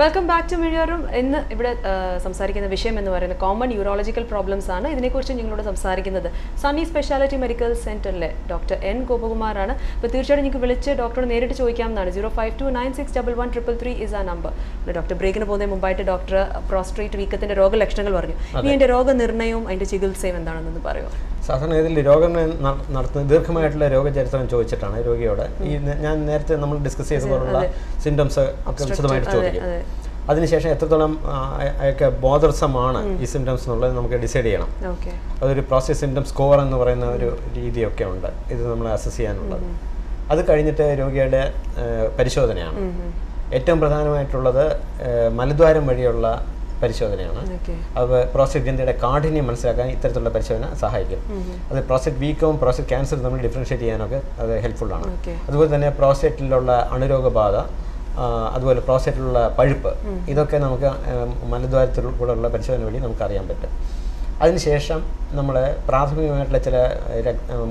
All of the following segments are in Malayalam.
Welcome back to Mirrorum. In സംസാരിക്കുന്ന വിഷയം എന്ന് പറയുന്നത് കോമൺ യൂറോളജിക്കൽ പ്രോബ്ലംസ് ആണ്. ഇതിനെക്കുറിച്ച് നിങ്ങളോട് സംസാരിക്കുന്നത് സണ്ണി സ്പെഷ്യാലിറ്റി മെഡിക്കൽ സെന്ററിലെ ഡോക്ടർ എൻ ഗോപകുമാറാണ്. അപ്പോൾ തീർച്ചയായിട്ടും നിങ്ങൾക്ക് വിളിച്ച് ഡോക്ടറോട് നേരിട്ട് ചോദിക്കാവുന്നതാണ്. 052961133 ഇസ് ആ നമ്പർ. ഡോക്ടർ ബ്രേക്കിന് പോകുന്നതിന് മുമ്പായിട്ട് ഡോക്ടർ പ്രോസ്ട്രേറ്റ് വീക്കത്തിന്റെ രോഗലക്ഷണങ്ങൾ പറഞ്ഞു. ഇനി അതിന്റെ രോഗനിർണയവും അതിന്റെ ചികിത്സയും എന്താണെന്ന് പറയുമോ? സാധാരണ ഇതിൽ രോഗം നടത്തുന്ന ദീർഘമായിട്ടുള്ള രോഗചരിത്രം ചോദിച്ചിട്ടാണ് രോഗിയോട് ഞാൻ നേരത്തെ നമ്മൾ ഡിസ്കസ് ചെയ്ത പോലുള്ള സിംറ്റംസ് ഒക്കെ വിശദമായിട്ട് ചോദിക്കും. അതിനുശേഷം എത്രത്തോളം അയാൾക്ക് ബോധർസമാണ് ഈ സിംറ്റംസ് എന്നുള്ളത് നമുക്ക് ഡിസൈഡ് ചെയ്യണം. അതൊരു പ്രോസ്റ്റേറ്റ് സിംറ്റം സ്കോർ എന്ന് പറയുന്ന ഒരു രീതിയൊക്കെ ഉണ്ട് ഇത് നമ്മൾ അസസ് ചെയ്യാനുള്ളത്. അത് കഴിഞ്ഞിട്ട് രോഗിയുടെ പരിശോധനയാണ്. ഏറ്റവും പ്രധാനമായിട്ടുള്ളത് മലദ്വാരം വഴിയുള്ള പരിശോധനയാണ്. അത് പ്രോസ്റ്റേറ്റ് ഗ്രന്ഥിയുടെ കാഠിന്യം മനസ്സിലാക്കാൻ ഇത്തരത്തിലുള്ള പരിശോധന സഹായിക്കും. അത് പ്രോസ്റ്റേറ്റ് വീക്കവും പ്രോസ്റ്റേറ്റ് ക്യാൻസറും നമ്മൾ ഡിഫറൻഷ്യേറ്റ് ചെയ്യാനൊക്കെ അത് ഹെൽപ്ഫുള്ളാണ്. അതുപോലെ തന്നെ പ്രോസ്റ്റേറ്റിലുള്ള അണുരോഗബാധ, അതുപോലെ പ്രോസ്റ്റേറ്റിലുള്ള പഴുപ്പ്, ഇതൊക്കെ നമുക്ക് മലദ്വാരത്തിൽ കൂടെയുള്ള പരിശോധന വഴി നമുക്ക് അറിയാൻ പറ്റും. അതിനുശേഷം നമ്മൾ പ്രാഥമികമായിട്ടുള്ള ചില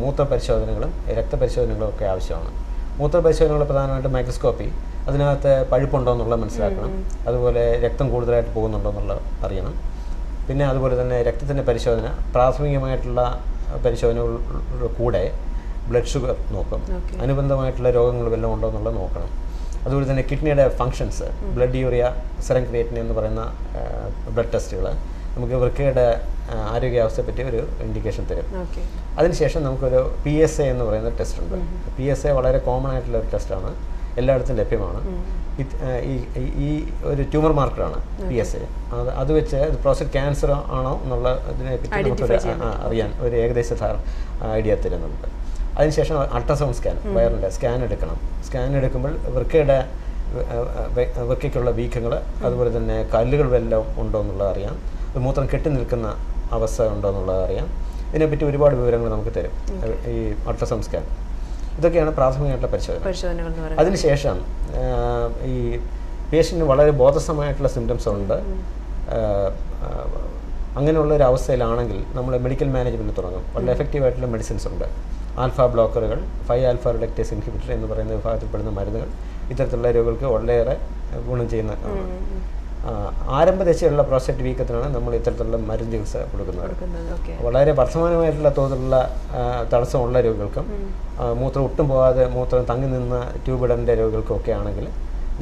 മൂത്രപരിശോധനകളും രക്തപരിശോധനകളും ഒക്കെ ആവശ്യമാണ്. മൂത്രപരിശോധനകൾ പ്രധാനമായിട്ട് മൈക്രോസ്കോപ്പി, അതിനകത്ത് പഴുപ്പുണ്ടോ എന്നുള്ളത് മനസ്സിലാക്കണം. അതുപോലെ രക്തം കൂടുതലായിട്ട് പോകുന്നുണ്ടോ എന്നുള്ളത് അറിയണം. പിന്നെ അതുപോലെ തന്നെ രക്തത്തിൻ്റെ പരിശോധന, പ്രാഥമികമായിട്ടുള്ള പരിശോധനകളുടെ കൂടെ ബ്ലഡ് ഷുഗർ നോക്കും. അനുബന്ധമായിട്ടുള്ള രോഗങ്ങൾ വല്ലതും ഉണ്ടോ എന്നുള്ളത് നോക്കണം. അതുപോലെ തന്നെ കിഡ്നിയുടെ functions, blood urea, serum creatine എന്ന് പറയുന്ന ബ്ലഡ് ടെസ്റ്റുകൾ നമുക്ക് വൃക്കയുടെ ആരോഗ്യാവസ്ഥയെപ്പറ്റി ഒരു ഇൻഡിക്കേഷൻ തരും. അതിനുശേഷം നമുക്കൊരു PSA എന്ന് പറയുന്ന ടെസ്റ്റ് ഉണ്ട്. PSA വളരെ കോമൺ ആയിട്ടുള്ള ഒരു ടെസ്റ്റാണ്, എല്ലായിടത്തും ലഭ്യമാണ്. ഈ ഒരു ട്യൂമർ മാർക്കറാണ് PSA. അത് വെച്ച് പ്രോസ്റ്റേറ്റ് ക്യാൻസർ ആണോ എന്നുള്ള ഇതിനെപ്പറ്റി നമുക്കൊരു അറിയാൻ ഒരു ഏകദേശ ഐഡിയ തരും നമുക്ക്. അതിനുശേഷം അൾട്രാസൗണ്ട് സ്കാൻ, വയറിൻ്റെ സ്കാൻ എടുക്കണം. സ്കാൻ എടുക്കുമ്പോൾ വൃക്കയ്ക്കുള്ള വീക്കങ്ങൾ, അതുപോലെ തന്നെ കല്ലുകൾ വല്ലതും ഉണ്ടോ എന്നുള്ളത് അറിയാം. മൂത്രം കെട്ടി നിൽക്കുന്ന അവസ്ഥ ഉണ്ടോ എന്നുള്ളത് അറിയാം. ഇതിനെപ്പറ്റി ഒരുപാട് വിവരങ്ങൾ നമുക്ക് തരും ഈ അൾട്രാസൗണ്ട് സ്കാൻ. ഇതൊക്കെയാണ് പ്രാഥമികമായിട്ടുള്ള പരിശോധനകൾ. അതിനുശേഷം ഈ പേഷ്യൻറ്റിന് വളരെ ബോധസമായിട്ടുള്ള സിംറ്റംസ് ഉണ്ട്. അങ്ങനെയുള്ള ഒരു അവസ്ഥയിലാണെങ്കിൽ നമ്മൾ മെഡിക്കൽ മാനേജ്മെൻറ്റ് തുടങ്ങും. വളരെ എഫക്റ്റീവായിട്ടുള്ള മെഡിസിൻസ് ഉണ്ട്. ആൽഫ ബ്ലോക്കറുകൾ, 5-ആൽഫ റിഡക്റ്റേസ് ഇൻഹിബിറ്റർ എന്ന് പറയുന്ന വിഭാഗത്തിൽപ്പെടുന്ന മരുന്നുകൾ ഇത്തരത്തിലുള്ള രോഗികൾക്ക് വളരെയേറെ ഗുണം ചെയ്യുന്ന. ആരംഭദശയിലുള്ള പ്രോസ്റ്റേറ്റ് വീക്കത്തിനാണ് നമ്മൾ ഇത്തരത്തിലുള്ള മരുന്ന് ചികിത്സ കൊടുക്കുന്നത്. വളരെ വർദ്ധമാനമായിട്ടുള്ള തോതിലുള്ള തടസ്സമുള്ള രോഗികൾക്കും മൂത്രം ഒട്ടും പോകാതെ മൂത്രം തങ്ങി നിന്ന ട്യൂബിഡൻ്റെ രോഗികൾക്കും ഒക്കെ ആണെങ്കിൽ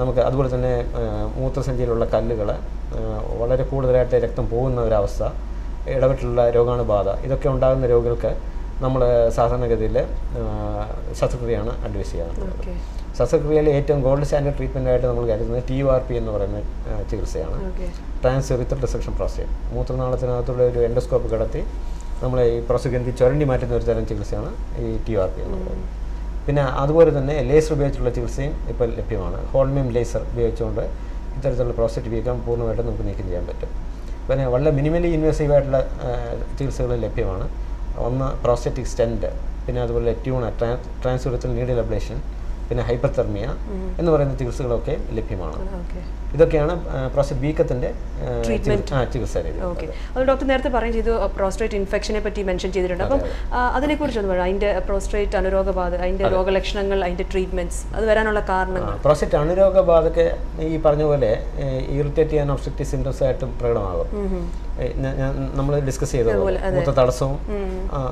നമുക്ക്, അതുപോലെ തന്നെ മൂത്രസഞ്ചിയിലുള്ള കല്ലുകൾ, വളരെ കൂടുതലായിട്ട് രക്തം പോകുന്ന ഒരവസ്ഥ, ഇടവിട്ടുള്ള രോഗാണുബാധ, ഇതൊക്കെ ഉണ്ടാകുന്ന രോഗികൾക്ക് നമ്മൾ സാധാരണഗതിയിൽ ശസ്ത്രക്രിയയാണ് അഡ്വൈസ് ചെയ്യാറുള്ളത്. ശസ്ത്രക്രിയയിൽ ഏറ്റവും ഗോൾഡ് സ്റ്റാൻഡേർഡ് ട്രീറ്റ്മെൻറ്റായിട്ട് നമ്മൾ കരുതുന്നത് TURP എന്ന് പറയുന്ന ചികിത്സയാണ്. Transurethral resection prostate. മൂത്രനാളത്തിനകത്തുള്ള ഒരു എൻഡോസ്കോപ്പ് കടത്തി നമ്മൾ ഈ പ്രോസ്റ്റേറ്റ് ഗ്രന്ഥി ചുരണ്ടി മാറ്റുന്ന ഒരു തരം ചികിത്സയാണ് ഈ TURP എന്ന് പറയുന്നത്. പിന്നെ അതുപോലെ തന്നെ ലേസർ ഉപയോഗിച്ചുള്ള ചികിത്സയും ഇപ്പോൾ ലഭ്യമാണ്. ഹോൾമിയം ലേസർ ഉപയോഗിച്ചുകൊണ്ട് ഇത്തരത്തിലുള്ള പ്രോസ്റ്റേറ്റ് വീക്കം പൂർണ്ണമായിട്ടും നമുക്ക് നീക്കം ചെയ്യാൻ പറ്റും. പിന്നെ വളരെ മിനിമലി ഇൻവേസീവായിട്ടുള്ള ചികിത്സകൾ ലഭ്യമാണ്. ഒന്ന് പ്രോസ്റ്റേറ്റിക് സ്റ്റെൻറ്റ്, പിന്നെ അതുപോലെ ട്രാൻസ് യുറിത്രൽ നീഡിൽ അബ്ലേഷൻ, പിന്നെ ഹൈപ്പർതെർമിയ എന്ന് പറയുന്ന ചികിത്സകളൊക്കെ ലഭ്യമാണ്. ഇതൊക്കെയാണ് പ്രോസ്റ്റേറ്റ് വീക്കത്തിൻ്റെ ചികിത്സാ രീതി. അത് ഡോക്ടർ നേരത്തെ പറയുകയും ചെയ്തു, പ്രോസ്റ്റേറ്റ് ഇൻഫെക്ഷനെ പറ്റി മെൻഷൻ ചെയ്തിട്ടുണ്ട്. അപ്പം അതിനെക്കുറിച്ച് ഒന്ന് പറയാം. അതിൻ്റെ പ്രോസ്റ്റേറ്റ് അണുരോഗബാധ, അതിൻ്റെ രോഗലക്ഷണങ്ങൾ, അതിൻ്റെ ട്രീറ്റ്മെൻറ്റ്സ്, അത് വരാനുള്ള കാരണങ്ങൾ. പ്രോസ്റ്റേറ്റ് അണുരോഗബാധയ്ക്ക് ഈ പറഞ്ഞ പോലെ ഇറിറ്റേറ്റ് ചെയ്യാൻ ഒബ്സ്ട്രക്റ്റീവ് സിംറ്റംസ് ആയിട്ടും പ്രകടമാകും. നമ്മൾ ഡിസ്കസ് ചെയ്ത പോലെ മൂത്ര തടസ്സവും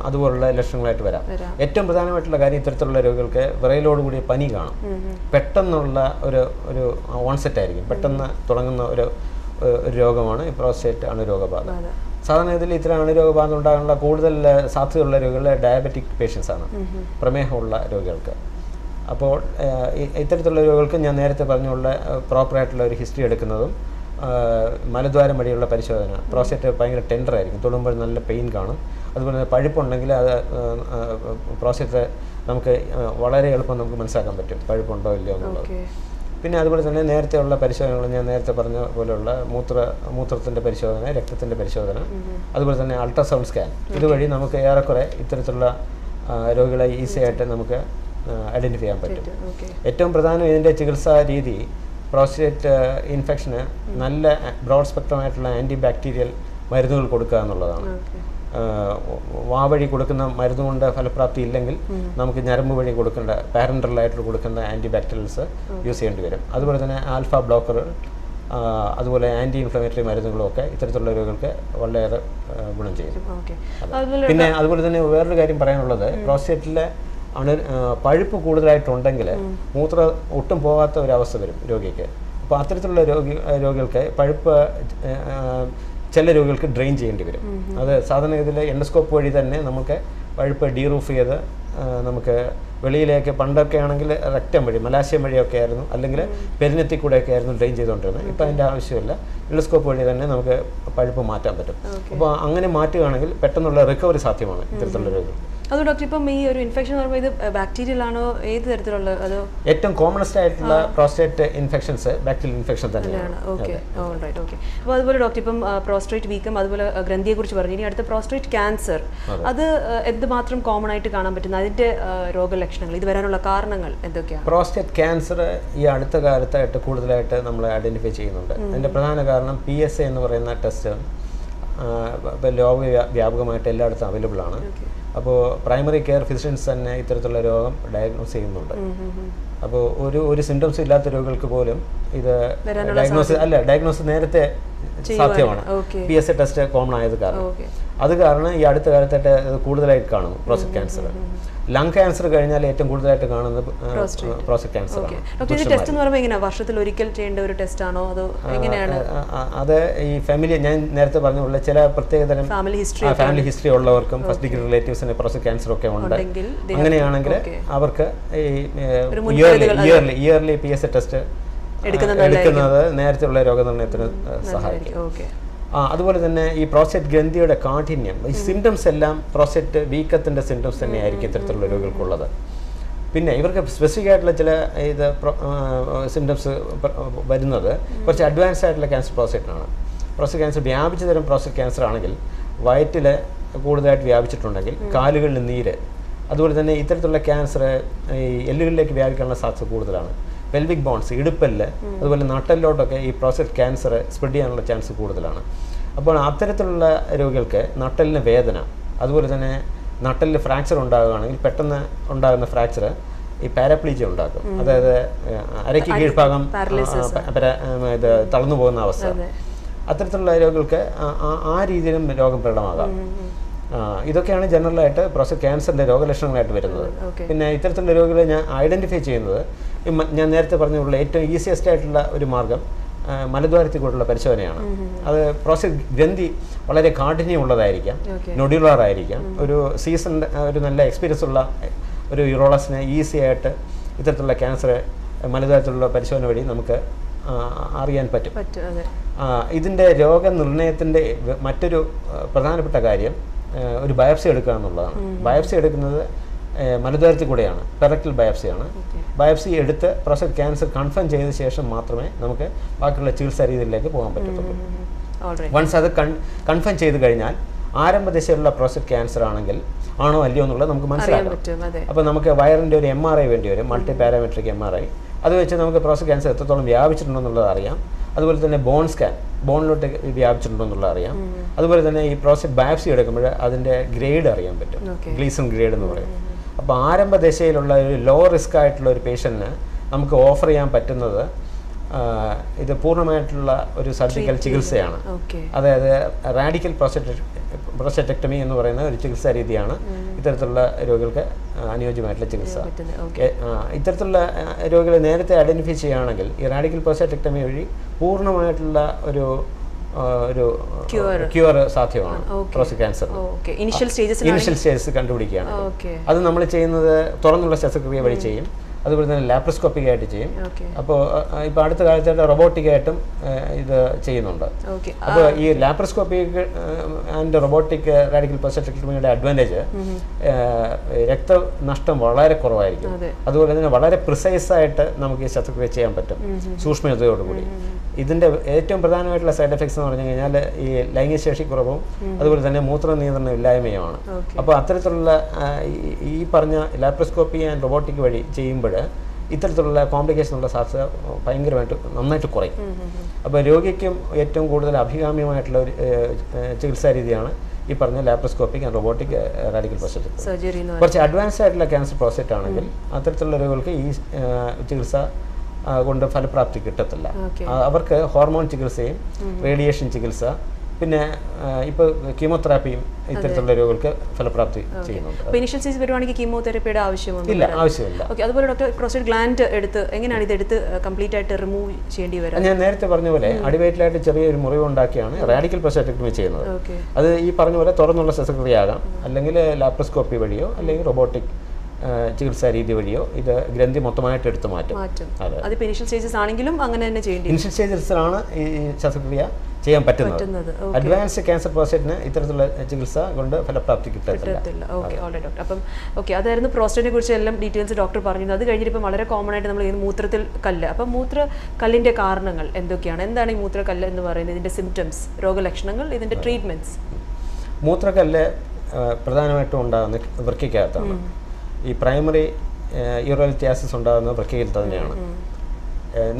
അതുപോലുള്ള ലക്ഷണങ്ങളായിട്ട് വരാം. ഏറ്റവും പ്രധാനമായിട്ടുള്ള കാര്യം, ഇത്തരത്തിലുള്ള രോഗികൾക്ക് വിറയലോടുകൂടി പനി കാണും. പെട്ടെന്നുള്ള ഒരു ഓൺസെറ്റ് ആയിരിക്കും, പെട്ടെന്ന് തുടങ്ങുന്ന ഒരു രോഗമാണ് ഈ പ്രോസ്റ്റേറ്റ് അണുരോഗബാധ. സാധാരണ ഇതിൽ ഇത്തരം അണുരോഗബാധ ഉണ്ടാകാനുള്ള കൂടുതൽ സാധ്യതയുള്ള രോഗികൾ ഡയബറ്റിക് പേഷ്യൻസ് ആണ്, പ്രമേഹമുള്ള രോഗികൾക്ക്. അപ്പോൾ ഇത്തരത്തിലുള്ള രോഗികൾക്ക് ഞാൻ നേരത്തെ പറഞ്ഞുള്ള പ്രോപ്പറായിട്ടുള്ള ഒരു ഹിസ്റ്ററി എടുക്കുന്നതും മലദ്വാരം വഴിയുള്ള പരിശോധന, പ്രോസ്റ്റേറ്റ് ഭയങ്കര ടെൻഡർ ആയിരിക്കും, തൊടുമ്പോൾ നല്ല പെയിൻ കാണും. അതുപോലെ തന്നെ പഴുപ്പുണ്ടെങ്കിൽ അത് പ്രോസ്റ്റേറ്റ് നമുക്ക് വളരെ എളുപ്പം നമുക്ക് മനസ്സിലാക്കാൻ പറ്റും പഴുപ്പുണ്ടോ ഇല്ലയോ എന്നുള്ളത്. പിന്നെ അതുപോലെ തന്നെ നേരത്തെ ഉള്ള പരിശോധനകൾ, ഞാൻ നേരത്തെ പറഞ്ഞ പോലെയുള്ള മൂത്രത്തിൻ്റെ പരിശോധന, രക്തത്തിൻ്റെ പരിശോധന, അതുപോലെ തന്നെ അൾട്രാസൗണ്ട് സ്കാൻ, ഇതുവഴി നമുക്ക് ഏറെക്കുറെ ഇത്തരത്തിലുള്ള രോഗികളെ ഈസി ആയിട്ട് നമുക്ക് ഐഡൻറ്റിഫൈ ചെയ്യാൻ പറ്റും. ഏറ്റവും പ്രധാനം ഇതിൻ്റെ ചികിത്സാ രീതി, പ്രോസ്റ്റേറ്റ് ഇൻഫെക്ഷന് നല്ല ബ്രോഡ് സ്പെക്ട്രമായിട്ടുള്ള ആൻറ്റി ബാക്ടീരിയൽ മരുന്നുകൾ കൊടുക്കുക എന്നുള്ളതാണ്. വാവഴി കൊടുക്കുന്ന മരുന്ന് കൊണ്ട് ഫലപ്രാപ്തി ഇല്ലെങ്കിൽ നമുക്ക് ഞരമ്പ് വഴി കൊടുക്കേണ്ട പാരൻട്രലായിട്ട് കൊടുക്കുന്ന ആൻറ്റി ബാക്ടീരിയൽസ് യൂസ് ചെയ്യേണ്ടി വരും. അതുപോലെ തന്നെ ആൽഫ ബ്ലോക്കർ, അതുപോലെ ആൻറ്റി ഇൻഫ്ലമേറ്ററി മരുന്നുകളും ഒക്കെ ഇത്തരത്തിലുള്ള രോഗികൾക്ക് വളരെയേറെ ഗുണം ചെയ്യും. പിന്നെ അതുപോലെ തന്നെ വേറൊരു കാര്യം പറയാനുള്ളത്, പ്രോസ്റ്റേറ്റിലെ പഴുപ്പ് കൂടുതലായിട്ടുണ്ടെങ്കിൽ മൂത്രം ഒട്ടും പോകാത്ത ഒരവസ്ഥ വരും രോഗിക്ക്. അപ്പോൾ അത്തരത്തിലുള്ള രോഗികൾക്ക് പഴുപ്പ് ചില രോഗികൾക്ക് ഡ്രെയിൻ ചെയ്യേണ്ടി വരും. അത് സാധാരണഗതിയിൽ എൻഡോസ്കോപ്പ് വഴി തന്നെ നമുക്ക് പഴുപ്പ് ഡീറൂഫ് ചെയ്ത് നമുക്ക് വെളിയിലേക്ക്, പണ്ടൊക്കെ ആണെങ്കിൽ റെക്റ്റം വഴി മലാശയം വഴിയൊക്കെ ആയിരുന്നു, അല്ലെങ്കിൽ പെരിനെത്തി കൂടെയൊക്കെ ആയിരുന്നു ഡ്രെയിൻ ചെയ്തുകൊണ്ടിരുന്നത്. ഇപ്പോൾ അതിൻ്റെ ആവശ്യമില്ല, എൻഡോസ്കോപ്പ് വഴി തന്നെ നമുക്ക് പഴുപ്പ് മാറ്റാൻ പറ്റും. അപ്പോൾ അങ്ങനെ മാറ്റുകയാണെങ്കിൽ പെട്ടെന്നുള്ള റിക്കവറി സാധ്യമാണ് ഇത്തരത്തിലുള്ള രോഗികൾ. അത് ഡോക്ടർ, ഇപ്പം ഈ ഒരു ഇൻഫെക്ഷൻ എന്ന് പറയുമ്പോൾ ഇത് ബാക്ടീരിയൽ ആണോ, ഏത് തരത്തിലുള്ള? അതോ ഏറ്റവും കോമണസ്റ്റ് ആയിട്ടുള്ള പ്രോസ്റ്റേറ്റ് ഇൻഫെക്ഷൻസ് ബാക്ടീരിയൽ ഇൻഫെക്ഷൻ തന്നെയാണ്. Okay, alright, okay. അപ്പോൾ അതുപോലെ ഡോക്ടർ, ഇപ്പം പ്രോസ്റ്റേറ്റ് വീക്കം, അതുപോലെ ഗ്രന്ഥിയെ കുറിച്ച് പറഞ്ഞു. ഇനി അടുത്ത പ്രോസ്റ്റേറ്റ് ക്യാൻസർ, അത് എന്തുമാത്രം കോമൺ ആയിട്ട് കാണാൻ പറ്റുന്ന അതിന്റെ രോഗലക്ഷണങ്ങൾ, ഇത് വരാനുള്ള കാരണങ്ങൾ എന്തൊക്കെയാണ്? പ്രോസ്റ്റേറ്റ് ക്യാൻസർ ഈ അടുത്ത കാലത്തായിട്ട് കൂടുതലായിട്ട് നമ്മൾ ഐഡന്റിഫൈ ചെയ്യുന്നുണ്ട്. അതിന്റെ പ്രധാന കാരണം PSA എന്ന് പറയുന്ന ടെസ്റ്റ് ലോകവ്യാപകമായിട്ട് എല്ലായിടത്തും അവൈലബിൾ ആണ്. അപ്പോൾ പ്രൈമറി കെയർ ഫിസിഷ്യൻസ് തന്നെ ഇത്തരത്തിലുള്ള രോഗം ഡയഗ്നോസ് ചെയ്യുന്നുണ്ട്. അപ്പോൾ ഒരു സിംറ്റംസ് ഇല്ലാത്ത രോഗികൾക്ക് പോലും ഇത് ഡയഗ്നോസ് നേരത്തെ സാധ്യമാണ്. PSA ടെസ്റ്റ് കോമൺ ആയത് കാരണം ഈ അടുത്ത കാലത്തായിട്ട് കൂടുതലായിട്ട് കാണുന്നു പ്രോസ്റ്റേറ്റ് ക്യാൻസർ. ലങ് ക്യാൻസർ കഴിഞ്ഞാൽ ഏറ്റവും കൂടുതലായിട്ട് കാണുന്നത് പ്രോസ്റ്റേറ്റ് ക്യാൻസർ ആണ്. വർഷത്തിൽ ഒരിക്കൽ ചെയ്യേണ്ട ഒരു ടെസ്റ്റ് ആണോ, അതോ എങ്ങനെയാണ്? അത് ഈ ഫാമിലി, ഞാൻ നേരത്തെ പറഞ്ഞുള്ള ചില പ്രത്യേകതരം ഫാമിലി ഹിസ്റ്ററി ഉള്ളവർക്കും ഫസ്റ്റ് ഡിഗ്രി റിലേറ്റീവ്സിന് പ്രോസ്റ്റേറ്റ് ക്യാൻസർ ഒക്കെ ഉണ്ട്. അങ്ങനെയാണെങ്കിൽ അവർക്ക് ഈ ഇയർലി PSA ടെസ്റ്റ് എടുക്കുന്നത് നേരത്തെയുള്ള രോഗനിർണയത്തിന് സഹായിക്കും. അതുപോലെ തന്നെ ഈ പ്രോസ്റ്റേറ്റ് ഗ്രന്ഥിയുടെ കാഠിന്യം, ഈ സിംറ്റംസ് എല്ലാം പ്രോസ്റ്റേറ്റ് വീക്കത്തിൻ്റെ സിംറ്റംസ് തന്നെയായിരിക്കും ഇത്തരത്തിലുള്ള രോഗികൾക്കുള്ളത്. പിന്നെ ഇവർക്ക് സ്പെസിഫിക് ആയിട്ടുള്ള ചില ഇത് സിംറ്റംസ് വരുന്നത് കുറച്ച് അഡ്വാൻസ് ആയിട്ടുള്ള ക്യാൻസർ പ്രോസ്റ്റേറ്റാണ്. പ്രോസ്റ്റേറ്റ് ക്യാൻസർ വ്യാപിച്ച തരം പ്രോസ്റ്റേറ്റ് ക്യാൻസർ ആണെങ്കിൽ വയറ്റിൽ കൂടുതലായിട്ട് വ്യാപിച്ചിട്ടുണ്ടെങ്കിൽ കാലുകളിൽ നീര്, അതുപോലെ തന്നെ ഇത്തരത്തിലുള്ള ക്യാൻസർ ഈ എല്ലുകളിലേക്ക് വ്യാപിക്കാനുള്ള സാധ്യത കൂടുതലാണ്. പെൽവിക് ബോൺസ്, ഇടുപ്പല്ല്, അതുപോലെ നട്ടലിലോട്ടൊക്കെ ഈ പ്രോസ്റ്റേറ്റ് ക്യാൻസർ സ്പ്രെഡ് ചെയ്യാനുള്ള ചാൻസ് കൂടുതലാണ്. അപ്പോൾ അത്തരത്തിലുള്ള രോഗികൾക്ക് നട്ടലിന് വേദന, അതുപോലെ തന്നെ നട്ടലിൽ ഫ്രാക്ചർ ഉണ്ടാകുകയാണെങ്കിൽ പെട്ടെന്ന് ഉണ്ടാകുന്ന ഫ്രാക്ചർ ഈ പാരാപ്ലീജിയ ഉണ്ടാക്കും. അതായത് അരയ്ക്ക് കീഴ്ഭാഗം ഇത് തളർന്നു പോകുന്ന അവസ്ഥ. അത്തരത്തിലുള്ള രോഗികൾക്ക് ആ രീതിയിലും രോഗം പ്രകടമാകാം. ഇതൊക്കെയാണ് ജനറലായിട്ട് പ്രോസ്റ്റേറ്റ് ക്യാൻസറിൻ്റെ രോഗലക്ഷണങ്ങളായിട്ട് വരുന്നത്. പിന്നെ ഇത്തരത്തിലുള്ള രോഗികളെ ഞാൻ ഐഡൻറ്റിഫൈ ചെയ്യുന്നത് ഞാൻ നേരത്തെ പറഞ്ഞുള്ള ഏറ്റവും ഈസിയസ്റ്റ് ആയിട്ടുള്ള ഒരു മാർഗം മലദ്വാരത്തിൽ കൂടെയുള്ള പരിശോധനയാണ്. അത് പ്രോസ്റ്റേറ്റ് ഗ്രന്ഥി വളരെ കാഠിന്യമുള്ളതായിരിക്കാം, നൊഡ്യൂളർ ആയിരിക്കാം. ഒരു നല്ല എക്സ്പീരിയൻസ് ഉള്ള ഒരു യൂറോളജിസ്റ്റിനെ ഈസി ആയിട്ട് ഇത്തരത്തിലുള്ള ക്യാൻസർ മലദ്വാരത്തിലുള്ള പരിശോധന വഴി നമുക്ക് അറിയാൻ പറ്റും. ഇതിൻ്റെ രോഗനിർണയത്തിൻ്റെ മറ്റൊരു പ്രധാനപ്പെട്ട കാര്യം ഒരു ബയോപ്സി എടുക്കുക എന്നുള്ളതാണ്. ബയോപ്സി എടുക്കുന്നത് മലദ്വാരത്തിൽ കൂടെയാണ്, പെറക്ടൽ ബയോപ്സിയാണ്. ബയോപ്സി എടുത്ത് പ്രോസ്റ്റേറ്റ് ക്യാൻസർ കൺഫേം ചെയ്ത ശേഷം മാത്രമേ നമുക്ക് ബാക്കിയുള്ള ചികിത്സാ രീതിയിലേക്ക് പോകാൻ പറ്റത്തുള്ളൂ. വൺസ് അത് കൺഫേം ചെയ്ത് കഴിഞ്ഞാൽ ആരംഭദശയിലുള്ള പ്രോസ്റ്റേറ്റ് ക്യാൻസർ ആണെങ്കിൽ ആണോ അല്ലയോ എന്നുള്ളത് നമുക്ക് മനസ്സിലാക്കാം. അപ്പോൾ നമുക്ക് വയറിൻ്റെ ഒരു MRI വേണ്ടി വരും, മൾട്ടി പാരാമെട്രിക് MRI. അത് വെച്ച് നമുക്ക് പ്രോസ്റ്റേറ്റ് ക്യാൻസർ എത്രത്തോളം വ്യാപിച്ചിട്ടുണ്ടോ എന്നുള്ളത് അറിയാം. അതുപോലെ തന്നെ ബോൺ സ്കാൻ, ബോണിലോട്ട് വ്യാപിച്ചിട്ടുണ്ടോ എന്നുള്ളത് അറിയാം. അതുപോലെ തന്നെ ഈ പ്രോസ്റ്റേറ്റ് ബയോപ്സി എടുക്കുമ്പോൾ അതിൻ്റെ ഗ്രേഡ് അറിയാൻ പറ്റും, ഗ്ലീസൺ ഗ്രേഡ് എന്ന് പറയും. അപ്പോൾ ആരംഭദശയിലുള്ള ഒരു ലോ റിസ്ക് ആയിട്ടുള്ള ഒരു പേഷ്യൻറ്റിന് നമുക്ക് ഓഫർ ചെയ്യാൻ പറ്റുന്നത് ഇത് പൂർണ്ണമായിട്ടുള്ള ഒരു സർജിക്കൽ ചികിത്സയാണ്. അതായത് റാഡിക്കൽ പ്രോസ്റ്റേറ്റക്ടമി എന്ന് പറയുന്ന ഒരു ചികിത്സാ രീതിയാണ് ഇത്തരത്തിലുള്ള രോഗികൾക്ക് അനുയോജ്യമായിട്ടുള്ള ചികിത്സ. ഇത്തരത്തിലുള്ള രോഗികളെ നേരത്തെ ഐഡൻറ്റിഫൈ ചെയ്യുകയാണെങ്കിൽ ഈ റാഡിക്കൽ പ്രോസ്റ്റേറ്റക്ടമി വഴി പൂർണ്ണമായിട്ടുള്ള ഒരു ക്യൂർ സാധ്യമാണ് പ്രോസ്റ്റേറ്റ് ക്യാൻസർ. ഇനിഷ്യൽ സ്റ്റേജസ് കണ്ടുപിടിക്കുകയാണ്. അത് നമ്മൾ ചെയ്യുന്നത് തുറന്നുള്ള ശസ്ത്രക്രിയ വഴി ചെയ്യും, അതുപോലെ തന്നെ ലാപ്രോസ്കോപ്പിക് ആയിട്ട് ചെയ്യും. അപ്പോൾ ഇപ്പോൾ അടുത്ത കാലത്തായിട്ട് റൊബോട്ടിക്കായിട്ടും ഇത് ചെയ്യുന്നുണ്ട്. അപ്പോൾ ഈ ലാപ്രോസ്കോപ്പിക് ആൻഡ് റൊബോട്ടിക് റാഡിക്കൽ പ്രോസ്റ്റേറ്റക്ടമിയുടെ അഡ്വാൻറ്റേജ് രക്തനഷ്ടം വളരെ കുറവായിരിക്കും. അതുപോലെ തന്നെ വളരെ പ്രിസൈസ് ആയിട്ട് നമുക്ക് ഈ ശസ്ത്രക്രിയ ചെയ്യാൻ പറ്റും സൂക്ഷ്മതയോടുകൂടി. ഇതിൻ്റെ ഏറ്റവും പ്രധാനമായിട്ടുള്ള സൈഡ് എഫക്ട്സ് എന്ന് പറഞ്ഞു കഴിഞ്ഞാൽ ഈ ലൈംഗികശേഷി കുറവും അതുപോലെ തന്നെ മൂത്ര നിയന്ത്രണം ഇല്ലായ്മയുമാണ്. അപ്പോൾ അത്തരത്തിലുള്ള ഈ പറഞ്ഞ ലാപ്രോസ്കോപ്പി ആൻഡ് റൊബോട്ടിക് വഴി ചെയ്യുമ്പോൾ ഇത്തരത്തിലുള്ള കോംപ്ലിക്കേഷനുള്ള സാധ്യത ഭയങ്കരമായിട്ട് നന്നായിട്ട് കുറയും. അപ്പോൾ രോഗിക്കും ഏറ്റവും കൂടുതൽ അഭികാമ്യമായിട്ടുള്ള ഒരു ചികിത്സാ രീതിയാണ് ഈ പറഞ്ഞ laparoscopic and robotic radical prostate. കുറച്ച് അഡ്വാൻസ്ഡ് ആയിട്ടുള്ള ക്യാൻസർ പ്രോസ്റ്റേറ്റ് ആണെങ്കിൽ അത്തരത്തിലുള്ള രോഗികൾക്ക് ഈ ചികിത്സ കൊണ്ട് ഫലപ്രാപ്തി കിട്ടത്തില്ല. അവർക്ക് ഹോർമോൺ ചികിത്സയും റേഡിയേഷൻ ചികിത്സ പിന്നെ ഇപ്പോൾ കീമോതെറാപ്പിയും ഇത്തരത്തിലുള്ള രോഗികൾക്ക് ഫലപ്രാപ്തി ചെയ്യുന്നുണ്ട്. ഇനിഷ്യൽ സ്റ്റേജ് വരുവാണെങ്കിൽ കീമോതെറാപ്പിയുടെ ഇല്ല, ആവശ്യമില്ല. ഓക്കെ, അതുപോലെ ഡോക്ടർ പ്രോസ്റ്റേറ്റ് ഗ്ലാൻഡ് എടുത്ത് എങ്ങനെയാണ് ഇതെടുത്ത് കംപ്ലീറ്റ് ആയിട്ട് റിമൂവ് ചെയ്യേണ്ടി വരിക? ഞാൻ നേരത്തെ പറഞ്ഞ പോലെ അടിവയറ്റിലായിട്ട് ചെറിയൊരു മുറിവ് ഉണ്ടാക്കിയാണ് റാഡിക്കൽ പ്രൊസ്റ്റാറ്റക്ടമി ചെയ്യുന്നത്. അത് ഈ പറഞ്ഞ പോലെ തുറന്നുള്ള ശസ്ത്രക്രിയ ആകാം, അല്ലെങ്കിൽ ലാപ്രോസ്കോപ്പി വഴിയോ അല്ലെങ്കിൽ റോബോട്ടിക് ചികിത്സാ രീതി വഴിയോ ഇത് ഗ്രന്ഥി മൊത്തമായിട്ട് എടുത്ത് മാറ്റും. അതിപ്പോൾ ഇനിഷ്യൽ സ്റ്റേജസ് ആണെങ്കിലും അങ്ങനെ തന്നെ ചെയ്യേണ്ടി ഇനിഷ്യൽ സ്റ്റേജസിലാണ് ഈ ശസ്ത്രക്രിയ ചെയ്യാൻ പറ്റുന്നത്. അഡ്വാൻസ്ഡ് ക്യാൻസർ പ്രോസ്റ്റേറ്റിന് ഇത്തരത്തിലുള്ള ചികിത്സ കൊണ്ട് ഫലപ്രാപ്തി കിട്ടത്തില്ല. Okay, alright doctor. അപ്പം ഓക്കെ, അതായിരുന്നു പ്രോസ്റ്റേറ്റിനെ കുറിച്ച് എല്ലാം ഡീറ്റെയിൽസ് ഡോക്ടർ പറഞ്ഞു. അത് കഴിഞ്ഞിട്ട് ഇപ്പം വളരെ കോമൺ ആയിട്ട് നമ്മൾ മൂത്രത്തിൽ കല്ല്. അപ്പം മൂത്രക്കല്ലിൻ്റെ കാരണങ്ങൾ എന്തൊക്കെയാണ്? എന്താണ് ഈ മൂത്രക്കല്ല് എന്ന് പറയുന്നത്? ഇതിൻ്റെ സിംറ്റംസ്, രോഗലക്ഷണങ്ങൾ, ഇതിൻ്റെ ട്രീറ്റ്മെൻറ്റ്സ്? മൂത്രക്കല്ല് പ്രധാനമായിട്ടും ഉണ്ടാകുന്ന വൃക്കയ്ക്കകത്താണ്. ഈ പ്രൈമറി യൂറോലിറ്റിയാസിസ് ഉണ്ടാകുന്ന വൃക്കയിൽ തന്നെയാണ്.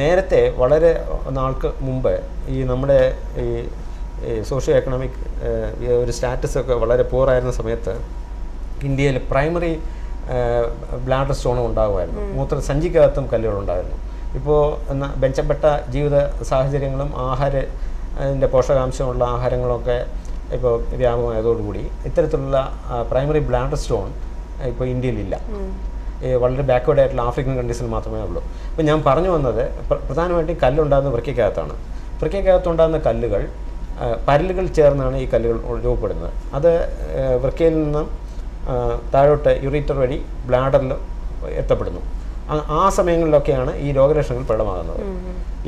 നേരത്തെ വളരെ നാൾക്ക് മുമ്പ് ഈ നമ്മുടെ ഈ സോഷ്യോ എക്കണോമിക് ഒരു സ്റ്റാറ്റസൊക്കെ വളരെ പൂറായിരുന്ന സമയത്ത് ഇന്ത്യയിൽ പ്രൈമറി ബ്ലാഡർ സ്റ്റോണും ഉണ്ടാകുമായിരുന്നു. മൂത്രസഞ്ചിക്കകത്തും കല്ലുകളുണ്ടായിരുന്നു. ഇപ്പോൾ മെച്ചപ്പെട്ട ജീവിത സാഹചര്യങ്ങളും അതിൻ്റെ പോഷകാംശമുള്ള ആഹാരങ്ങളൊക്കെ ഇപ്പോൾ വ്യാപകമായതോടുകൂടി ഇത്തരത്തിലുള്ള പ്രൈമറി ബ്ലാഡർ സ്റ്റോൺ ഇപ്പോൾ ഇന്ത്യയിലില്ല. വളരെ ബാക്ക്വേർഡ് ആയിട്ടുള്ള ആഫ്രിക്കൻ കൺട്രീസിൽ മാത്രമേ ഉള്ളൂ. അപ്പോൾ ഞാൻ പറഞ്ഞു വന്നത് പ്രധാനമായിട്ടും കല്ലുണ്ടാകുന്ന വൃക്കയ്ക്കകത്താണ്. വൃക്കയ്ക്കകത്തുണ്ടാകുന്ന കല്ലുകൾ പരലുകൾ ചേർന്നാണ് ഈ കല്ലുകൾ രൂപപ്പെടുന്നത്. അത് വൃക്കയിൽ നിന്നും താഴോട്ട് യൂറിറ്റർ വഴി ബ്ലാഡറിൽ എത്തപ്പെടുന്നു. ആ സമയങ്ങളിലൊക്കെയാണ് ഈ രോഗലക്ഷണങ്ങൾ പ്രകടമാകുന്നത്.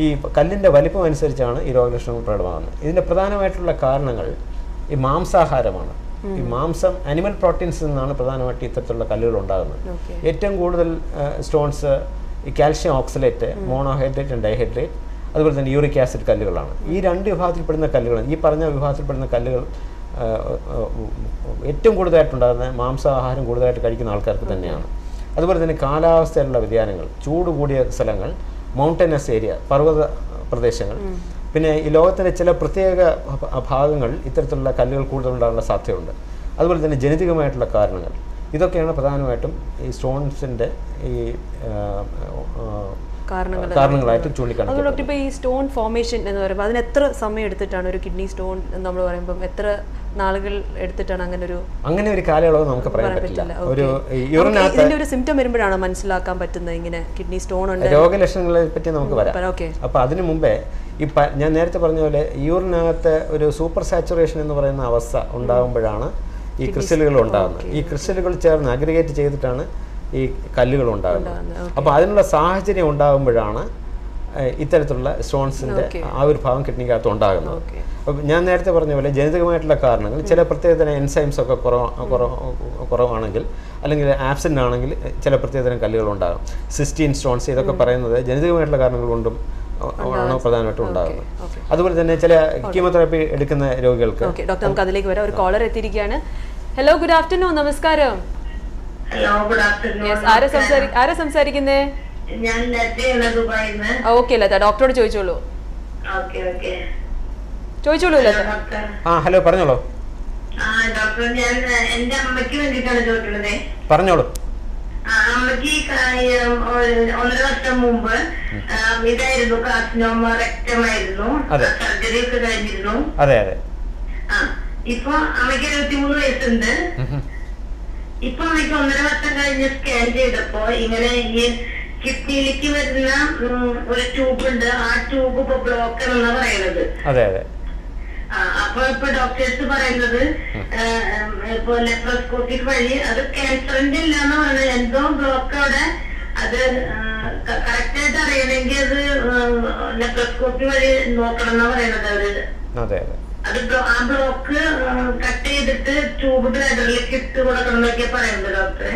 ഈ കല്ലിൻ്റെ വലിപ്പം അനുസരിച്ചാണ് ഈ രോഗലക്ഷണങ്ങൾ പ്രകടമാകുന്നത്. ഇതിൻ്റെ പ്രധാനമായിട്ടുള്ള കാരണങ്ങൾ ഈ മാംസാഹാരമാണ്. ഈ മാംസം അനിമൽ പ്രോട്ടീൻസിൽ നിന്നാണ് പ്രധാനമായിട്ട് ഇത്തരത്തിലുള്ള കല്ലുകൾ ഉണ്ടാകുന്നത്. ഏറ്റവും കൂടുതൽ സ്റ്റോൺസ് ഈ calcium oxalate, monohydrate and dihydrate, അതുപോലെ തന്നെ യൂറിക് ആസിഡ് കല്ലുകളാണ്. ഈ രണ്ട് വിഭാഗത്തിൽപ്പെടുന്ന കല്ലുകൾ, ഈ പറഞ്ഞ വിഭാഗത്തിൽപ്പെടുന്ന കല്ലുകൾ ഏറ്റവും കൂടുതലായിട്ടുണ്ടാകുന്ന മാംസാഹാരം കൂടുതലായിട്ട് കഴിക്കുന്ന ആൾക്കാർക്ക് തന്നെയാണ്. അതുപോലെ തന്നെ കാലാവസ്ഥയിലുള്ള വ്യതിയാനങ്ങൾ, ചൂട് കൂടിയ സ്ഥലങ്ങൾ, മൗണ്ടനസ് ഏരിയ, പർവ്വത പ്രദേശങ്ങൾ, പിന്നെ ഈ ലോകത്തിൻ്റെ ചില പ്രത്യേക ഭാഗങ്ങൾ ഇത്തരത്തിലുള്ള കല്ലുകൾ കൂടുതലുണ്ടാകാനുള്ള സാധ്യതയുണ്ട്. അതുപോലെ തന്നെ ജനിതകമായിട്ടുള്ള കാരണങ്ങൾ, ഇതൊക്കെയാണ് പ്രധാനമായിട്ടും ഈ സ്റ്റോൺസിൻ്റെ ഈ കാരണങ്ങളായിട്ട് ചൂണ്ടിക്കാണിക്കുന്നത്. ഡോക്ടർ, ഇപ്പോൾ ഈ സ്റ്റോൺ ഫോർമേഷൻ എന്ന് പറയുമ്പോൾ അതിന് എത്ര സമയം എടുത്തിട്ടാണ് ഒരു കിഡ്നി സ്റ്റോൺ നമ്മൾ പറയുമ്പോൾ എത്ര നാളുകൾ എടുത്തിട്ടാണ് അങ്ങനെ ഒരു കാലയളവ് നമുക്ക് പറയാൻ പറ്റില്ല. ഇതിന്റെ ഒരു സിംറ്റം വരുമ്പോഴാണ് മനസ്സിലാക്കാൻ പറ്റുന്നത് ഇങ്ങനെ കിഡ്നി സ്റ്റോൺ ഉണ്ട്? രോഗലക്ഷണങ്ങളെ പറ്റി നമുക്ക് വരാം. അപ്പോൾ അതിനു മുമ്പേ ഞാൻ നേരത്തെ പറഞ്ഞ പോലെ യൂറിനകത്ത് ഒരു സൂപ്പർ സാച്ചുറേഷൻ എന്ന് പറയുന്ന അവസ്ഥ ഉണ്ടാകുമ്പോഴാണ് ഈ ക്രിസ്റ്റലുകൾ ഉണ്ടാകുന്നത്. ഈ ക്രിസ്റ്റലുകൾ ചേർന്ന് അഗ്രിഗേറ്റ് ചെയ്തിട്ടാണ് ഈ കല്ലുകൾ ഉണ്ടാകുന്നത്. അപ്പോൾ അതിനുള്ള സാഹചര്യം ഉണ്ടാകുമ്പോഴാണ് ഇത്തരത്തിലുള്ള സ്റ്റോൺസിൻ്റെ ആവിർഭാവം കിഡ്നിക്കകത്ത് ഉണ്ടാകുന്നത്. അപ്പോൾ ഞാൻ നേരത്തെ പറഞ്ഞ പോലെ ജനിതകമായിട്ടുള്ള കാരണങ്ങൾ, ചില പ്രത്യേകതരം എൻസൈംസ് ഒക്കെ കുറവാണെങ്കിൽ അല്ലെങ്കിൽ ആബ്സെൻ്റ് ആണെങ്കിൽ ചില പ്രത്യേകതരം കല്ലുകൾ ഉണ്ടാകും. സിസ്റ്റീൻ സ്റ്റോൺസ്, ഇതൊക്കെ പറയുന്നത് ജനിതകമായിട്ടുള്ള കാരണങ്ങൾ കൊണ്ടും ആണ് പ്രധാനമായിട്ടും ഉണ്ടാകുന്നത്. അതുപോലെ തന്നെ ചില കീമോതെറാപ്പി എടുക്കുന്ന രോഗികൾക്ക്. ഡോക്ടർ, നമുക്ക് അതിലേക്ക് വരാം. ഒരു കോളർ എത്തിയിരിക്കുകയാണ്. Hello, good afternoon. നമസ്കാരം. ആരാ സംസാരിക്കുന്നേ? ഓക്കെ ലത, ഡോക്ടറോട് ചോദിച്ചോളൂ. ലത. ഹലോ, പറഞ്ഞോളൂ. ഡോക്ടർ, ഞാൻ എന്റെ അമ്മയ്ക്ക് വേണ്ടിയിട്ടാണ് ചോദിക്കുന്നത്. പറഞ്ഞോളൂ. അമ്മയ്ക്ക് 1.5 വർഷം മുമ്പ് ഇതായിരുന്നു, കാർസിനോമ റെക്ടമായിരുന്നു. സർജറി ഒക്കെ കഴിഞ്ഞിരുന്നു. ഇപ്പൊ അമ്മയ്ക്ക് 23 വയസ്സുണ്ട്. ഇപ്പൊ അമ്മയ്ക്ക് 1.5 വർഷം കഴിഞ്ഞ് സ്കാൻ ചെയ്തപ്പോ ഇങ്ങനെ ഈ കിഡ്നിയിലേക്ക് വരുന്ന ഒരു ട്യൂബ് ഉണ്ട്. ആ ട്യൂബ് ഇപ്പൊ ബ്ലോക്ക് ആണെന്നാ പറയുന്നത്. അപ്പൊ ഇപ്പൊ ഡോക്ടേഴ്സ് പറയുന്നത് ഇപ്പൊ ലെപ്രോസ്കോപ്പിക് വഴി അത് ക്യാൻസറിന്റെ ഇല്ലാന്ന് പറയുന്നത്, എന്തോ ബ്ലോക്ക് അവിടെ. അത് കറക്റ്റ് ആയിട്ട് അറിയണമെങ്കിൽ അത് ലെപ്രോസ്കോപ്പി വഴി നോക്കണം എന്നാ പറയുന്നത് അവര്. അത് ആ ബ്ലോക്ക് കട്ട് ചെയ്തിട്ട് ട്യൂബ് ബ്ലാഡറിലേക്ക് ഇട്ട് കൊടുക്കണം എന്നൊക്കെ പറയുന്നത് ഡോക്ടറെ.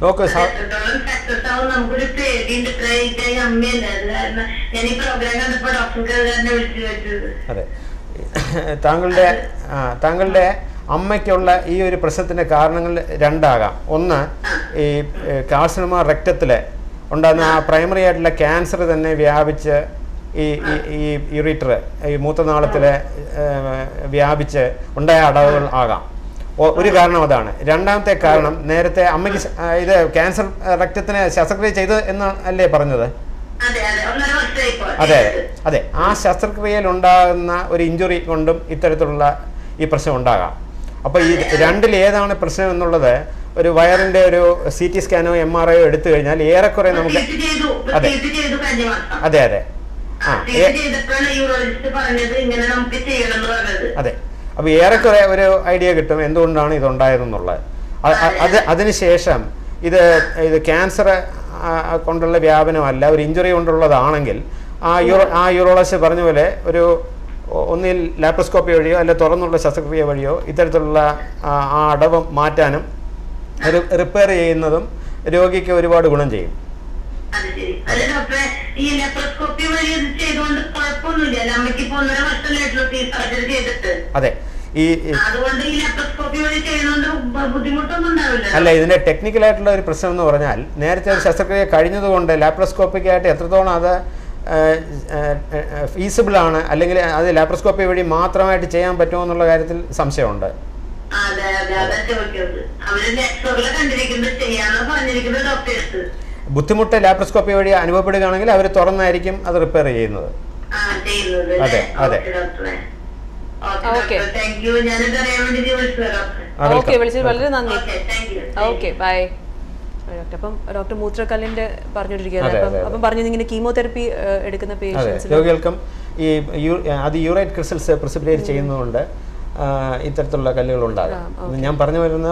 സക്സസ് ആവും നമുക്കൊരു പേടിയുണ്ട്. ഇത്രയായി അമ്മയല്ലേ, അത് കാരണം ഞാൻ ഈ പ്രോഗ്രാം കണ്ടപ്പോ ഡോക്ടർക്ക് തന്നെ വിളിച്ചു വെച്ചത്. താങ്കളുടെ അമ്മയ്ക്കുള്ള ഈ ഒരു പ്രശ്നത്തിൻ്റെ കാരണങ്ങൾ രണ്ടാകാം. ഒന്ന്, ഈ കാർസിനോമ റെക്ടത്തിൽ ഉണ്ടാകുന്ന ആ പ്രൈമറി ആയിട്ടുള്ള ക്യാൻസർ തന്നെ വ്യാപിച്ച് ഈ യൂറിറ്റർ, ഈ മൂത്രനാളത്തിൽ വ്യാപിച്ച് ഉണ്ടായ അടവുകൾ ആകാം. ഒരു കാരണം അതാണ്. രണ്ടാമത്തെ കാരണം, നേരത്തെ അമ്മയ്ക്ക് ഇത് ക്യാൻസർ രക്തത്തിന് ശസ്ത്രക്രിയ ചെയ്ത് എന്ന് അല്ലേ പറഞ്ഞത്? അതെ അതെ ആ ശസ്ത്രക്രിയയിൽ ഉണ്ടാകുന്ന ഒരു ഇഞ്ചുറി കൊണ്ടും ഇത്തരത്തിലുള്ള ഈ പ്രശ്നം ഉണ്ടാകാം. അപ്പോൾ ഈ രണ്ടിൽ ഏതാണ് പ്രശ്നം എന്നുള്ളത് ഒരു വയറിന്റെ ഒരു CT സ്കാനോ MRIയോ എടുത്തു കഴിഞ്ഞാൽ ഏറെക്കുറെ നമുക്ക് അതെ അതെ അതെ അതെ അപ്പോൾ ഏറെക്കുറെ ഒരു ഐഡിയ കിട്ടും എന്തുകൊണ്ടാണ് ഇതുണ്ടായതെന്നുള്ളത്. അതിനുശേഷം ഇത് ക്യാൻസർ കൊണ്ടുള്ള വ്യാപനമല്ല, ഒരു ഇഞ്ചുറി കൊണ്ടുള്ളതാണെങ്കിൽ ആ യൂറോളജിസ്റ്റ് പറഞ്ഞ പോലെ ഒരു ഒന്നിൽ ലാപ്രോസ്കോപ്പി വഴിയോ അല്ലെ തുറന്നുള്ള ശസ്ത്രക്രിയ വഴിയോ ഇത്തരത്തിലുള്ള ആ അടവ് മാറ്റാനും റിപ്പയർ ചെയ്യുന്നതും രോഗിക്ക് ഒരുപാട് ഗുണം ചെയ്യും. അതെ അല്ല ഇതിന്റെ ടെക്നിക്കലായിട്ടുള്ള ഒരു പ്രശ്നം എന്ന് പറഞ്ഞാൽ നേരത്തെ ഒരു ശസ്ത്രക്രിയ കഴിഞ്ഞതുകൊണ്ട് ലാപ്രോസ്കോപ്പിക്കായിട്ട് എത്രത്തോളം അത് ഫീസിബിൾ ആണ് അല്ലെങ്കിൽ അത് ലാപ്രോസ്കോപ്പി വഴി മാത്രമായിട്ട് ചെയ്യാൻ പറ്റുമോ എന്നുള്ള കാര്യത്തിൽ സംശയമുണ്ട്. ബുദ്ധിമുട്ട് ലാപ്രോസ്കോപ്പി വഴി അനുഭവപ്പെടുകയാണെങ്കിൽ അവർ തുറന്നായിരിക്കും അത് റിപ്പയർ ചെയ്യുന്നത്. അതെ അതെ വിളിച്ചത് വളരെ നന്ദി. Okay bye. അപ്പം ഡോക്ടർ മൂത്രക്കല്ലിന്റെ പറഞ്ഞുകൊണ്ടിരിക്കുകയാണ്. അപ്പം പറഞ്ഞത് ഇങ്ങനെ കീമോതെറപ്പി എടുക്കുന്ന രോഗികൾക്കും അത് യൂറൈറ്റ് ക്രിസ്റ്റൽസ് പ്രിസിപിറ്റേറ്റ് ചെയ്യുന്നതുകൊണ്ട് ഇത്തരത്തിലുള്ള കല്ലുകൾ ഉണ്ടാകും. ഞാൻ പറഞ്ഞു വരുന്ന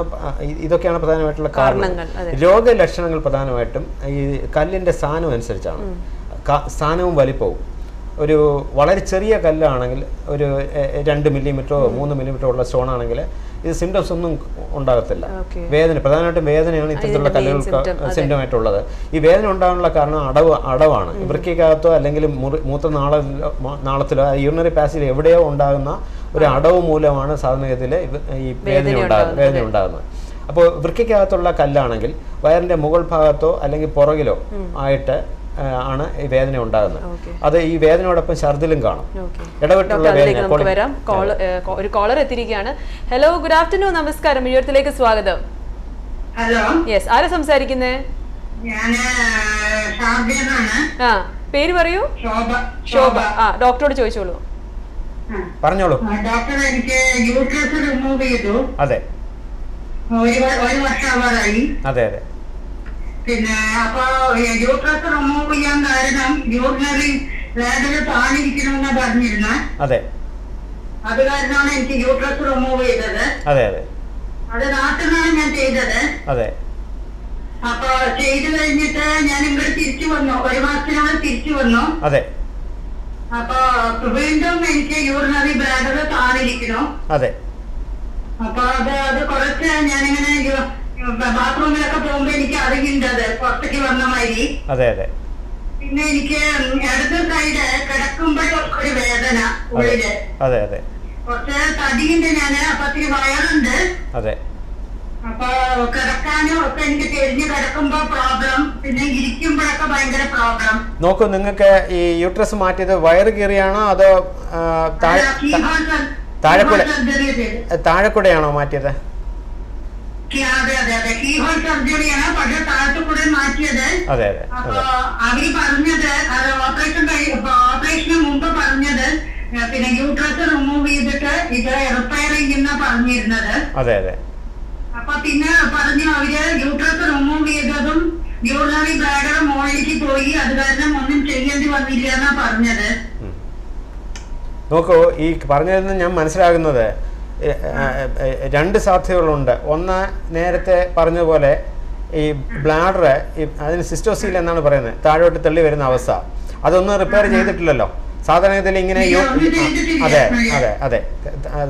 ഇതൊക്കെയാണ് പ്രധാനമായിട്ടുള്ള കാരണങ്ങൾ. രോഗലക്ഷണങ്ങൾ പ്രധാനമായിട്ടും ഈ കല്ലിന്റെ സ്ഥാനം അനുസരിച്ചാണ്. സ്ഥാനവും വലിപ്പവും. ഒരു വളരെ ചെറിയ കല്ലാണെങ്കിൽ ഒരു 2 മില്ലിമീറ്ററോ 3 മില്ലിമീറ്ററോ ഉള്ള സ്റ്റോൺ ആണെങ്കിൽ ഇത് സിംറ്റംസ് ഒന്നും ഉണ്ടാകത്തില്ല. പ്രധാനമായിട്ടും വേദനയാണ് ഇത്തരത്തിലുള്ള കല്ലുകൾക്ക് സിംറ്റം ആയിട്ടുള്ളത്. ഈ വേദന ഉണ്ടാകാനുള്ള കാരണം അടവാണ്. വൃക്കകത്തോ അല്ലെങ്കിൽ മൂത്രനാളത്തിലോ യൂറിനറി പാസിൽ എവിടെയോ ഉണ്ടാകുന്ന ഒരു അടവ് മൂലമാണ് സാധാരണഗതിയിൽ ഈ വേദന ഉണ്ടാകുന്നത്. അപ്പോൾ വൃക്കകത്തുള്ള കല്ലാണെങ്കിൽ വയറിന്റെ മുകൾ ഭാഗത്തോ അല്ലെങ്കിൽ പുറകിലോ ആയിട്ട് ആണ് ഈ വേദന ഉണ്ടാകുന്നത്. അത് ഈ വേദനയോടൊപ്പം ഛർദിലും കാണും. ഇടവിട്ടുള്ള വേദന. ഒരു കോളർ എത്തിയിരിക്കുകയാണ്. ഹലോ, ഗുഡ് ആഫ്റ്റർനൂൺ, നമസ്കാരം, മിഴിയോരത്തിലേക്ക് സ്വാഗതം. ഹലോ, യെസ്, ആരാ സംസാരിക്കുന്നേ? പേര് പറയൂ. ശോഭ. ഡോക്ടറോട് ചോദിച്ചോളൂ. പറഞ്ഞോളൂ. ഡോക്ടർ, എനിക്ക് യൂട്രസ് റിമൂവ് ചെയ്തു. അതെ, ഒരു വർഷമാവാറായി. അതെ അതെ. പിന്നെ അപ്പൊ യൂട്രസ് റിമൂവ് ചെയ്യാൻ കാരണം യൂറിനറി ബ്ലാഡർ താണിരിക്കണമെന്നാ പറഞ്ഞിരുന്നത്. അതെ, അത് കാരണമാണ് എനിക്ക് യൂട്രസ് റിമൂവ് ചെയ്തത്. അതെ അതെ. അത് നാട്ടിൽ നിന്നാണ് ഞാൻ ചെയ്തത്. അതെ. അപ്പൊ ചെയ്തു കഴിഞ്ഞിട്ട് ഞാൻ ഇങ്ങോട്ട് തിരിച്ചു വന്നു. 1 മാസത്തിനുള്ളിൽ തിരിച്ചു വന്നു. അതെ. അപ്പൊ വീണ്ടും എനിക്ക് യൂറിനറി ബ്ലാഡർ താണിരിക്കണു. അതെ. അപ്പൊ അത് കുറച്ച് ഞാനിങ്ങനെ ബാത്റൂമിലൊക്കെ പോകുമ്പോ എനിക്ക് അറിയുന്നത് പുറത്തേക്ക് വന്ന മാതിരി. അതെ അതെ. പിന്നെ എനിക്ക് ഇടത് സൈഡ് കിടക്കുമ്പോഴൊരു വേദന ഉള്ളില്. അതെ അതെ. കുറച്ച് തടിയുണ്ട് ഞാന്. അപ്പൊ ഇത്തിരി വയറുണ്ട്. അതെ. അപ്പൊ കിടക്കാനും ഒക്കെ എനിക്ക് തെരിഞ്ഞ് കിടക്കുമ്പോ പ്രോബ്ലം, പിന്നെ ഇരിക്കുമ്പോഴൊക്കെ ഭയങ്കര പ്രോബ്ലം. നോക്കൂ, നിങ്ങൾക്ക് ഈ യൂട്രസ് മാറ്റിയത് വയറ് കീറിയാണോ അതോ താഴെക്കൂടെയാണോ മാറ്റിയത്? അതെ അതെ അതെ, കീഹോൾ സർജറിയാണ്. പക്ഷെ താഴത്തുകൂടെ മാറ്റിയത്. അതെ അതെ. അപ്പൊ അവര് പറഞ്ഞത് അത് ഓപ്പറേഷന് മുമ്പ് പറഞ്ഞത് പിന്നെ യൂട്രസ് റിമൂവ് ചെയ്തിട്ട് ഇത് റിപ്പയർ ചെയ്യുന്ന പറഞ്ഞിരുന്നത്. അതെ അതെ. അപ്പൊ പിന്നെ പറഞ്ഞു അവര് യൂട്രസ് റിമൂവ് ചെയ്തതും യൂറിനറി ബ്ലാഡർ മുകളിലേക്ക് പോയി, അത് കാരണം ഒന്നും ചെയ്യേണ്ടി വന്നില്ല എന്നാ പറഞ്ഞത്. നോക്കൂ, ഈ പറഞ്ഞതിൽ ഞാൻ മനസ്സിലാകുന്നത് 2 സാധ്യതകളുണ്ട്. ഒന്ന്, നേരത്തെ പറഞ്ഞതുപോലെ ഈ ബ്ലാഡർ അതിന് സിസ്റ്റോസീൽ എന്നാണ് പറയുന്നത്, താഴോട്ട് തള്ളി വരുന്ന അവസ്ഥ, അതൊന്നും റിപ്പയർ ചെയ്തിട്ടില്ലല്ലോ. സാധാരണഗതിയിൽ ഇങ്ങനെ അതെ അതെ അതെ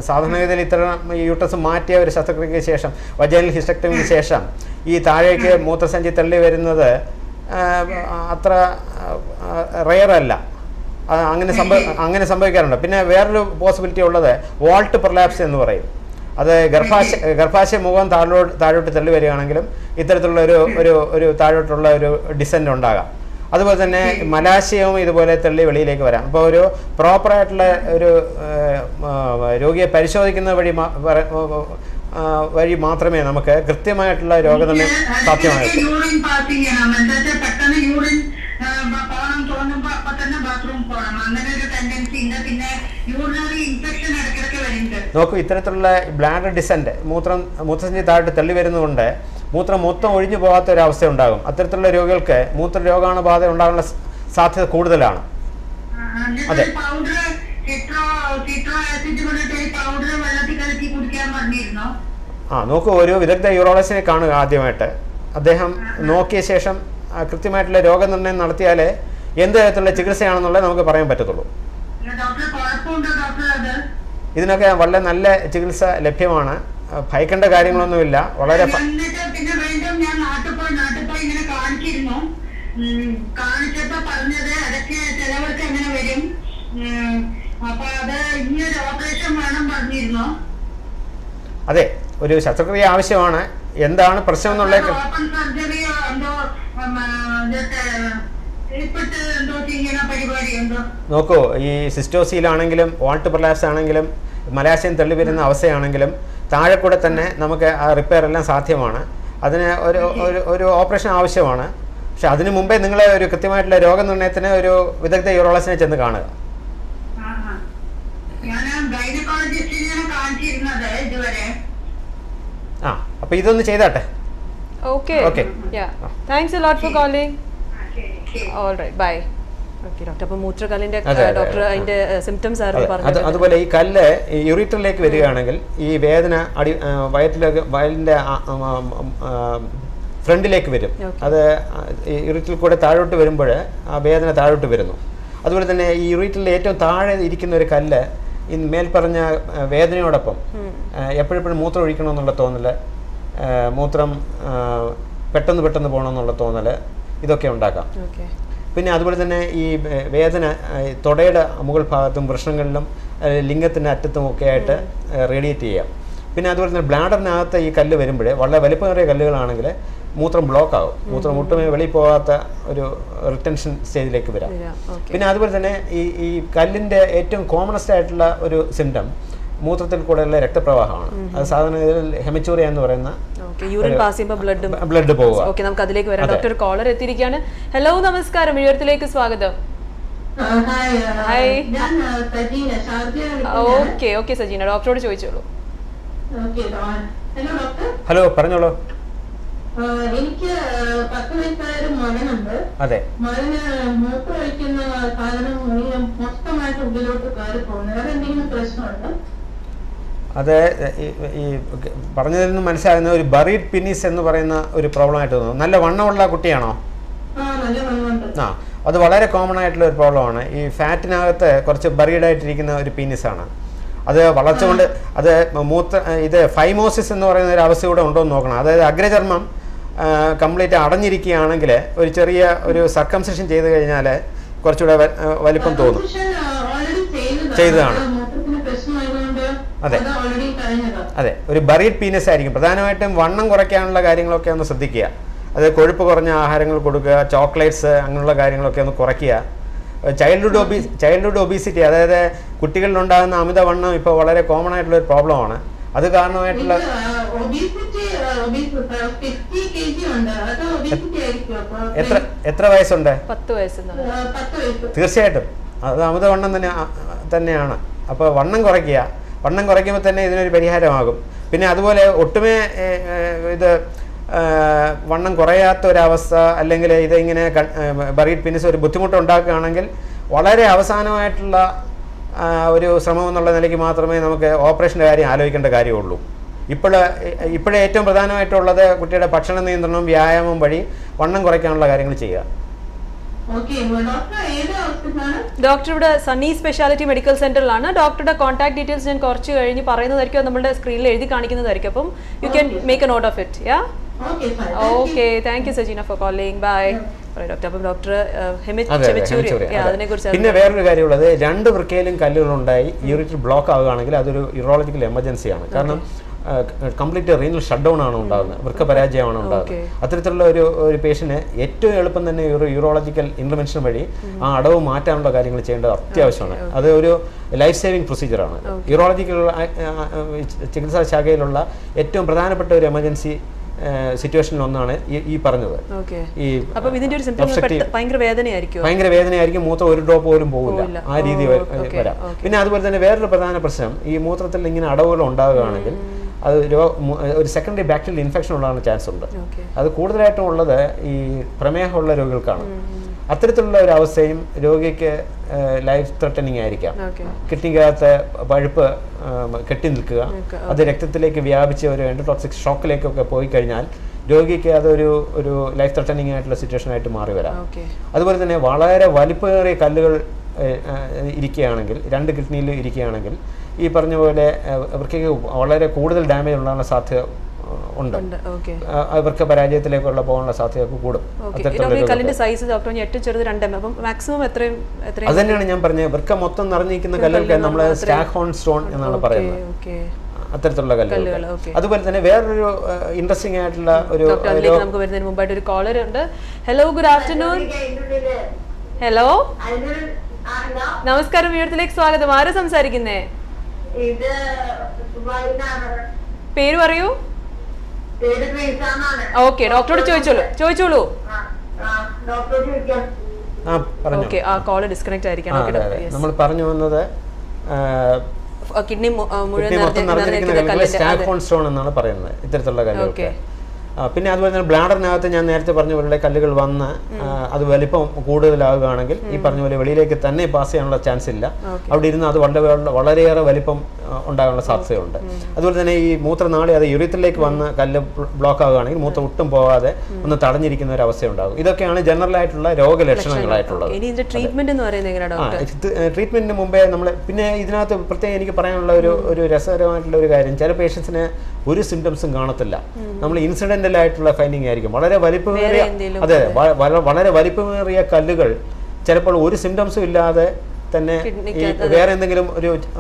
സാധാരണഗതിയിൽ ഇത്തരം യൂട്രസ് മാറ്റിയ ഒരു ശസ്ത്രക്രിയയ്ക്ക് ശേഷം, വജൈനൽ ഹിസ്റ്റക്ടമിക്ക് ശേഷം ഈ താഴേക്ക് മൂത്രസഞ്ചി തള്ളി വരുന്നത് അത്ര റെയറല്ല. അങ്ങനെ സംഭവിക്കാറുണ്ട്. പിന്നെ വേറൊരു പോസിബിലിറ്റി ഉള്ളത് വാൾട്ട് പ്രൊലാപ്സ് എന്ന് പറയും. അത് ഗർഭാശയ മുഖം താഴോട്ട് തള്ളി വരികയാണെങ്കിലും ഇത്തരത്തിലുള്ള ഒരു താഴോട്ടുള്ള ഒരു ഡിസെൻഡ് ഉണ്ടാകാം. അതുപോലെ തന്നെ മലാശയവും ഇതുപോലെ തള്ളി വെളിയിലേക്ക് വരാം. അപ്പോൾ ഒരു പ്രോപ്പറായിട്ടുള്ള ഒരു രോഗിയെ പരിശോധിക്കുന്ന വഴി മാത്രമേ നമുക്ക് കൃത്യമായിട്ടുള്ള രോഗനിർണയം സാധ്യമാകൂ. തന്നെ ബാത്റൂം പോകണം, അങ്ങനെ ഒരു ടെൻഡൻസി ഉണ്ട്. പിന്നെ യൂറിനറി ഇൻഫെക്ഷൻ ഇടയ്ക്കിടയ്ക്ക് വരുന്നുണ്ട്. നോക്കൂ, ഇത്തരത്തിലുള്ള ബ്ലാഡർ ഡിസെൻറ്റ്, മൂത്രസഞ്ചി താഴോട്ട് തള്ളി വരുന്നതുകൊണ്ട് മൂത്രം മൊത്തം ഒഴിഞ്ഞു പോകാത്ത ഒരു അവസ്ഥ ഉണ്ടാകും. അത്തരത്തിലുള്ള രോഗികൾക്ക് മൂത്രരോഗാണുബാധ ഉണ്ടാകാനുള്ള സാധ്യത കൂടുതലാണ്. അതെ, നോക്കൂ, ഒരു വിദഗ്ധ യൂറോളജിസ്റ്റിനെ കാണുക ആദ്യമായിട്ട്. അദ്ദേഹം നോക്കിയ ശേഷം കൃത്യമായിട്ടുള്ള രോഗനിർണയം നടത്തിയാലേ എന്ത് തരത്തിലുള്ള ചികിത്സയാണെന്നുള്ളത് നമുക്ക് പറയാൻ പറ്റത്തുള്ളൂ. ഇതിനൊക്കെ വളരെ നല്ല ചികിത്സ ലഭ്യമാണ്, ഭയക്കേണ്ട കാര്യങ്ങളൊന്നുമില്ല. വളരെ പിന്നെ വീണ്ടും ഞാൻ നാട്ടിൽ പോയി ഇങ്ങനെ കാണിച്ചിരുന്നു. കാണിച്ചപ്പോ പറഞ്ഞത് അതൊക്കെ ചിലവർക്ക് എങ്ങനെ വരും, അപ്പൊ അത് ഇനിയൊരു ഓപ്പറേഷൻ വേണം പറഞ്ഞിരുന്നു. അതെ, ഒരു ശസ്ത്രക്രിയ ആവശ്യമാണ്. എന്താണ് പ്രശ്നം എന്നുള്ള ഓപ്പൺ സർജറിയോ എന്തോ എന്തോ ചെയ്യുന്ന പരിപാടി എന്തോ. നോക്കൂ, ഈ സിസ്റ്റോസിയിലാണെങ്കിലും വാൾട്ട് പ്രലാപ്സ് ആണെങ്കിലും മലാശയം തള്ളി വരുന്ന അവസ്ഥയാണെങ്കിലും താഴെ കൂടെ തന്നെ നമുക്ക് ആ റിപ്പയർ എല്ലാം സാധ്യമാണ്. അതിന് ഒരു ഓപ്പറേഷൻ ആവശ്യമാണ്. പക്ഷെ അതിനു മുമ്പേ നിങ്ങൾ ഒരു കൃത്യമായിട്ടുള്ള രോഗനിർണയത്തിന് ഒരു വിദഗ്ധ യൂറോളജിസ്റ്റിനെ ചെന്ന് കാണുക. അപ്പൊ ഇതൊന്ന് ചെയ്താട്ടെ. Okay, thanks a lot for calling. Alright, bye. Okay doctor, അപ്പോൾ മൂത്രക്കല്ലിന്റെ ഡോക്ടർ അതിന്റെ സിംറ്റംസ് ആയിരുന്നു പറഞ്ഞത്. അതുപോലെ ഈ കല്ല് യൂറിറ്ററിലേക്ക് വരികയാണെങ്കിൽ ഈ വേദന വയലിന്റെ ഫ്രണ്ടിലേക്ക് വരും. അത് യൂറിറ്ററിൽ കൂടെ താഴോട്ട് വരുമ്പോൾ ആ വേദന താഴോട്ട് വരുന്നു. അതുപോലെ തന്നെ ഈ യൂറിറ്ററിൽ ഏറ്റവും താഴെ ഇരിക്കുന്ന ഒരു കല്ല് ഈ മേൽപ്പറഞ്ഞ വേദനയോടൊപ്പം എപ്പോഴെപ്പോഴും മൂത്രം ഒഴിക്കണമെന്നുള്ള തോന്നൽ, മൂത്രം പെട്ടെന്ന് പോകണമെന്നുള്ള തോന്നൽ, ഇതൊക്കെ ഉണ്ടാക്കാം. പിന്നെ അതുപോലെ തന്നെ ഈ വേദന തൊടയുടെ മുകൾ ഭാഗത്തും വൃഷ്ണങ്ങളിലും ലിംഗത്തിൻ്റെ അറ്റത്തും ഒക്കെ ആയിട്ട് റേഡിയേറ്റ് ചെയ്യാം. പിന്നെ അതുപോലെ തന്നെ ബ്ലാഡറിനകത്ത് ഈ കല്ല് വരുമ്പോൾ വളരെ വലിപ്പമേറിയ കല്ലുകളാണെങ്കിൽ മൂത്രം ബ്ലോക്ക് ആകും, മൂത്രം ഒട്ടുമേ വെളിയിൽ പോകാത്ത ഒരു റിട്ടൻഷൻ സ്റ്റേജിലേക്ക് വരാം. പിന്നെ അതുപോലെ തന്നെ ഈ കല്ലിൻ്റെ ഏറ്റവും കോമണസ്റ്റ് ആയിട്ടുള്ള ഒരു സിംറ്റം മൂത്രത്തിൽ കൂടെയുള്ള രക്തപ്രവാഹമാണ്. അത് സാധാരണ ഹെമച്ചൂറിയ എന്ന് പറയുന്ന ബ്ലഡ് പോവുക. ഓക്കെ, നമുക്ക് അതിലേക്ക് വരാം. ഡോക്ടർ കോളർ എത്തിയിരിക്കുകയാണ്. ഹലോ, നമസ്കാരം, ഉയരത്തിലേക്ക് സ്വാഗതം. ഓക്കെ സജീന, ഡോക്ടറോട് ചോദിച്ചോളൂ. ഹലോ, പറഞ്ഞോളൂ. എനിക്ക് 10 വയസ്സായ ഒരു മകനുണ്ട്. അതെ, മകന് മൂത്രം ഒഴിക്കുന്ന സാധനം മൊത്തമായിട്ട് ഉള്ളിലോട്ട് കയറി പോകുന്നു. വേറെ എന്തെങ്കിലും പ്രശ്നമുണ്ടോ? അത് ഈ പറഞ്ഞതിൽ നിന്ന് മനസ്സിലാകുന്ന ഒരു ബറീഡ് പിന്നീസ് എന്ന് പറയുന്ന ഒരു പ്രോബ്ലം ആയിട്ട് തോന്നുന്നു. നല്ല വണ്ണമുള്ള കുട്ടിയാണോ? ആ, അത് വളരെ കോമൺ ആയിട്ടുള്ള ഒരു പ്രോബ്ലമാണ്. ഈ ഫാറ്റിനകത്ത് കുറച്ച് ബറീഡായിട്ടിരിക്കുന്ന ഒരു പീനിസാണ്. അത് വളർച്ച കൊണ്ട് അത് ഇത് ഫൈമോസിസ് എന്ന് പറയുന്ന ഒരു അവസ്ഥ കൂടെ ഉണ്ടോ എന്ന് നോക്കണം. അതായത് അഗ്രചർമ്മം കംപ്ലീറ്റ് അടഞ്ഞിരിക്കുകയാണെങ്കിൽ ഒരു ചെറിയ ഒരു സർക്കംസിഷൻ ചെയ്ത് കഴിഞ്ഞാൽ കുറച്ചുകൂടെ വലിപ്പം തോന്നും. ചെയ്തതാണ്. അതെ, ഒരു ബറീഡ് പീനസ് ആയിരിക്കും. പ്രധാനമായിട്ടും വണ്ണം കുറയ്ക്കാനുള്ള കാര്യങ്ങളൊക്കെ ഒന്ന് ശ്രദ്ധിക്കുക. അത് കൊഴുപ്പ് കുറഞ്ഞ ആഹാരങ്ങൾ കൊടുക്കുക, ചോക്ലേറ്റ്സ്, അങ്ങനെയുള്ള കാര്യങ്ങളൊക്കെ ഒന്ന് കുറയ്ക്കുക. ചൈൽഡ്ഹുഡ് ഒബീസിറ്റി, അതായത് കുട്ടികളിലുണ്ടാകുന്ന അമിതവണ്ണം ഇപ്പോൾ വളരെ കോമൺ ആയിട്ടുള്ള ഒരു പ്രോബ്ലമാണ്. അത് കാരണമായിട്ടുള്ള എത്ര വയസ്സുണ്ട്? 10 വയസ്സ്. തീർച്ചയായിട്ടും അത് അമിതവണ്ണം തന്നെയാണ്. അപ്പോൾ വണ്ണം കുറയ്ക്കുക. വണ്ണം കുറയ്ക്കുമ്പോൾ തന്നെ ഇതിനൊരു പരിഹാരമാകും. പിന്നെ അതുപോലെ ഒട്ടുമേ ഇത് വണ്ണം കുറയാത്ത ഒരവസ്ഥ, അല്ലെങ്കിൽ ഇതിങ്ങനെ ബറീഡ് പിന്നീസ് ഒരു ബുദ്ധിമുട്ടുണ്ടാക്കുകയാണെങ്കിൽ വളരെ അവസാനമായിട്ടുള്ള ഒരു ശ്രമം എന്നുള്ള നിലയ്ക്ക് മാത്രമേ നമുക്ക് ഓപ്പറേഷൻ്റെ കാര്യം ആലോചിക്കേണ്ട കാര്യമുള്ളൂ. ഇപ്പോഴേ ഏറ്റവും പ്രധാനമായിട്ടുള്ളത് കുട്ടിയുടെ ഭക്ഷണ നിയന്ത്രണവും വ്യായാമവും വഴി വണ്ണം കുറയ്ക്കാനുള്ള കാര്യങ്ങൾ ചെയ്യുക. ഡോക്ടർ ഇവിടെ സണ്ണി സ്പെഷ്യാലിറ്റി മെഡിക്കൽ സെന്ററിലാണ്. ഡോക്ടറുടെ കോൺടാക്ട് ഡീറ്റെയിൽസ് ഞാൻ കുറച്ച് കഴിഞ്ഞ് പറയുന്നതായിരിക്കും, നമ്മുടെ സ്ക്രീനിൽ എഴുതി കാണിക്കുന്നതായിരിക്കും. അപ്പം you can make a note of it. Yeah, okay, thank you Sajeena for calling. Bye. Doctor, അപ്പം ഡോക്ടർ അതിനെക്കുറിച്ച് പിന്നെ വേറൊരു കാര്യമുള്ളത്, 2 വൃക്കയിലും കല്ലുകളുണ്ടായി യൂറിറ്റർ ബ്ലോക്ക് ആവുകയാണെങ്കിൽ അതൊരു യൂറോളജിക്കൽ എമർജൻസിയാണ്. കാരണം കംപ്ലീറ്റ് റീനൽ ഷട്ട് ഡൗൺ ആണ് ഉണ്ടാകുന്നത്, വൃക്ക പരാജയമാണ് ഉണ്ടാകുന്നത്. അത്തരത്തിലുള്ള ഒരു പേഷ്യന് ഏറ്റവും എളുപ്പം തന്നെ ഒരു യൂറോളജിക്കൽ ഇന്റർവെൻഷൻ വഴി ആ അടവ് മാറ്റാനുള്ള കാര്യങ്ങൾ ചെയ്യേണ്ടത് അത്യാവശ്യമാണ്. അത് ഒരു ലൈഫ് സേവിങ് പ്രൊസീജിയറാണ്. യൂറോളജിക്കൽ ചികിത്സാ ശാഖയിലുള്ള ഏറ്റവും പ്രധാനപ്പെട്ട ഒരു എമർജൻസി സിറ്റുവേഷനിലൊന്നാണ് ഈ പറഞ്ഞത്. ഈ ഭയങ്കര വേദനയായിരിക്കും, മൂത്രം ഒരു ഡ്രോപ്പ് പോലും പോകില്ല, ആ രീതി വരാം. പിന്നെ അതുപോലെ തന്നെ വേറൊരു പ്രധാന പ്രശ്നം, ഈ മൂത്രത്തിൽ ഇങ്ങനെ അടവുകൾ ഉണ്ടാകുകയാണെങ്കിൽ അത് ഒരു സെക്കൻഡറി ബാക്ടീരിയൽ ഇൻഫെക്ഷൻ ഉണ്ടാകാൻ ചാൻസ് ഉണ്ട്. അത് കൂടുതലായിട്ടും ഉള്ളത് ഈ പ്രമേഹമുള്ള രോഗികൾക്കാണ്. അത്തരത്തിലുള്ള ഒരു അവസ്ഥയും രോഗിക്ക് ലൈഫ് ത്രെട്ടനിങ് ആയിരിക്കാം. കിഡ്നിക്കകത്ത് പഴുപ്പ് കെട്ടി നിൽക്കുക, അത് രക്തത്തിലേക്ക് വ്യാപിച്ച് ഒരു എൻഡോടോക്സിക് ഷോക്കിലേക്കൊക്കെ പോയി കഴിഞ്ഞാൽ രോഗിക്ക് അതൊരു ലൈഫ് ത്രെട്ടനിങ് ആയിട്ടുള്ള സിറ്റുവേഷൻ ആയിട്ട് മാറി വരാം. അതുപോലെ തന്നെ വളരെ വലിപ്പമേറിയ കല്ലുകൾ ഇരിക്കുകയാണെങ്കിൽ, 2 കിഡ്നിയിൽ ഇരിക്കുകയാണെങ്കിൽ ഈ പറഞ്ഞ പോലെ അവർക്ക് വളരെ കൂടുതൽ ഡാമേജ് ഉണ്ടാകാനുള്ള സാധ്യത ഉണ്ട്. അവർക്ക് പരാജയത്തിലേക്കുള്ള പോകാനുള്ള സാധ്യത കൂടും. അത് തന്നെയാണ് ഞാൻ പറഞ്ഞത്, വൃക്ക മൊത്തം നിറഞ്ഞിരിക്കുന്ന കല്ലുകൾക്ക് നമ്മൾ സ്റ്റാക്ക്ഹോൺ സ്റ്റോൺ എന്നാണ് പറയുന്നത്, അത്തരത്തിലുള്ള കല്ലുകൾ. അതുപോലെ തന്നെ വേറൊരു ഇൻട്രസ്റ്റിംഗ് ആയിട്ടുള്ള ഒരു കോളർ ഉണ്ട്. Hello, good afternoon. ഹലോ, നമസ്കാരം, വീട്ടിലേക്ക് സ്വാഗതം. ആരാ സംസാരിക്കുന്നേ? പേര് പറയൂ. ഓക്കെ, ഡോക്ടറോട് ചോദിച്ചോളൂ. ഓക്കെ, ആ കോള് ഡിസ്കണക്ട് ആയിരിക്കണം. നമ്മൾ പറഞ്ഞു വന്നത് കിഡ്നി മുഴുവൻ സ്റ്റാക്ക്ഹോൺ സ്റ്റോൺ എന്നാണ് പറയുന്നത്, ഇത്തരത്തിലുള്ള കല്ലുകൾ. പിന്നെ അതുപോലെ തന്നെ ബ്ലാഡറിനകത്ത് ഞാൻ നേരത്തെ പറഞ്ഞ പോലെ കല്ലുകൾ വന്ന് അത് വലിപ്പം കൂടുതലാവുകയാണെങ്കിൽ ഈ പറഞ്ഞ പോലെ വെളിയിലേക്ക് തന്നെ പാസ് ചെയ്യാനുള്ള ചാൻസ് ഇല്ല. അവിടെ ഇരുന്ന് അത് വളരെയേറെ വലിപ്പം ഉണ്ടാകാനുള്ള സാധ്യതയുണ്ട്. അതുപോലെ തന്നെ ഈ മൂത്രനാളി അത് യൂറിയത്തിലേക്ക് വന്ന് കല്ല് ബ്ലോക്ക് ആവുകയാണെങ്കിൽ മൂത്രം ഒട്ടും പോകാതെ ഒന്ന് തടഞ്ഞിരിക്കുന്ന ഒരു അവസ്ഥ ഉണ്ടാകും. ഇതൊക്കെയാണ് ജനറൽ ആയിട്ടുള്ള രോഗലക്ഷണങ്ങളായിട്ടുള്ളത്. ട്രീറ്റ്മെന്റിന് മുമ്പേ നമ്മൾ പിന്നെ ഇതിനകത്ത് പ്രത്യേകം എനിക്ക് പറയാനുള്ള ഒരു രസകരമായിട്ടുള്ള ഒരു കാര്യം, ചില പേഷ്യൻസിന് ഒരു സിംറ്റംസും കാണത്തില്ല. നമ്മൾ ഇൻസിഡന്റൽ ആയിട്ടുള്ള ഫൈൻഡിങ് ആയിരിക്കും. വളരെ വലിപ്പമേറിയ വളരെ വലിപ്പമേറിയ കല്ലുകൾ ചിലപ്പോൾ ഒരു സിംറ്റംസും ഇല്ലാതെ തന്നെ വേറെ എന്തെങ്കിലും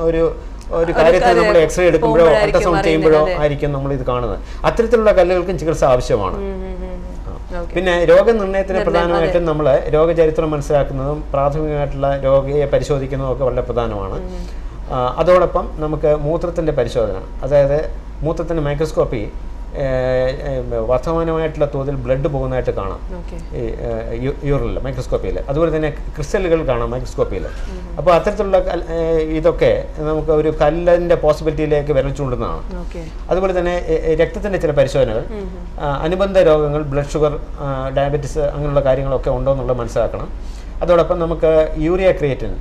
ഒരു കാര്യത്തിൽ നമ്മൾ എക്സ്റേ എടുക്കുമ്പോഴോ അൾട്രാസൗണ്ട് ചെയ്യുമ്പോഴോ ആയിരിക്കും നമ്മൾ ഇത് കാണുന്നത്. അത്തരത്തിലുള്ള കല്ലുകൾക്കും ചികിത്സ ആവശ്യമാണ്. പിന്നെ രോഗനിർണയത്തിന് പ്രധാനമായിട്ടും നമ്മൾ രോഗചരിത്രം മനസ്സിലാക്കുന്നതും പ്രാഥമികമായിട്ടുള്ള രോഗിയെ പരിശോധിക്കുന്നതും ഒക്കെ വളരെ പ്രധാനമാണ്. അതോടൊപ്പം നമുക്ക് മൂത്രത്തിൻ്റെ പരിശോധന, അതായത് മൂത്രത്തിൻ്റെ മൈക്രോസ്കോപ്പി വർദ്ധമാനമായിട്ടുള്ള തോതിൽ ബ്ലഡ് പോകുന്നതായിട്ട് കാണാം ഈ യൂറിനിൽ മൈക്രോസ്കോപ്പിയിൽ. അതുപോലെ തന്നെ ക്രിസ്റ്റലുകൾ കാണാം മൈക്രോസ്കോപ്പിയിൽ. അപ്പോൾ അത്തരത്തിലുള്ള ഇതൊക്കെ നമുക്ക് ഒരു കല്ലിൻ്റെ പോസിബിലിറ്റിയിലേക്ക് വിരൽ ചൂണ്ടുന്നതാണ്. അതുപോലെ തന്നെ രക്തത്തിൻ്റെ ചില പരിശോധനകൾ, അനുബന്ധ രോഗങ്ങൾ, ബ്ലഡ് ഷുഗർ, ഡയബറ്റീസ് അങ്ങനെയുള്ള കാര്യങ്ങളൊക്കെ ഉണ്ടോ എന്നുള്ളത് മനസ്സിലാക്കണം. അതോടൊപ്പം നമുക്ക് യൂറിയ ക്രിയേറ്റിൻ,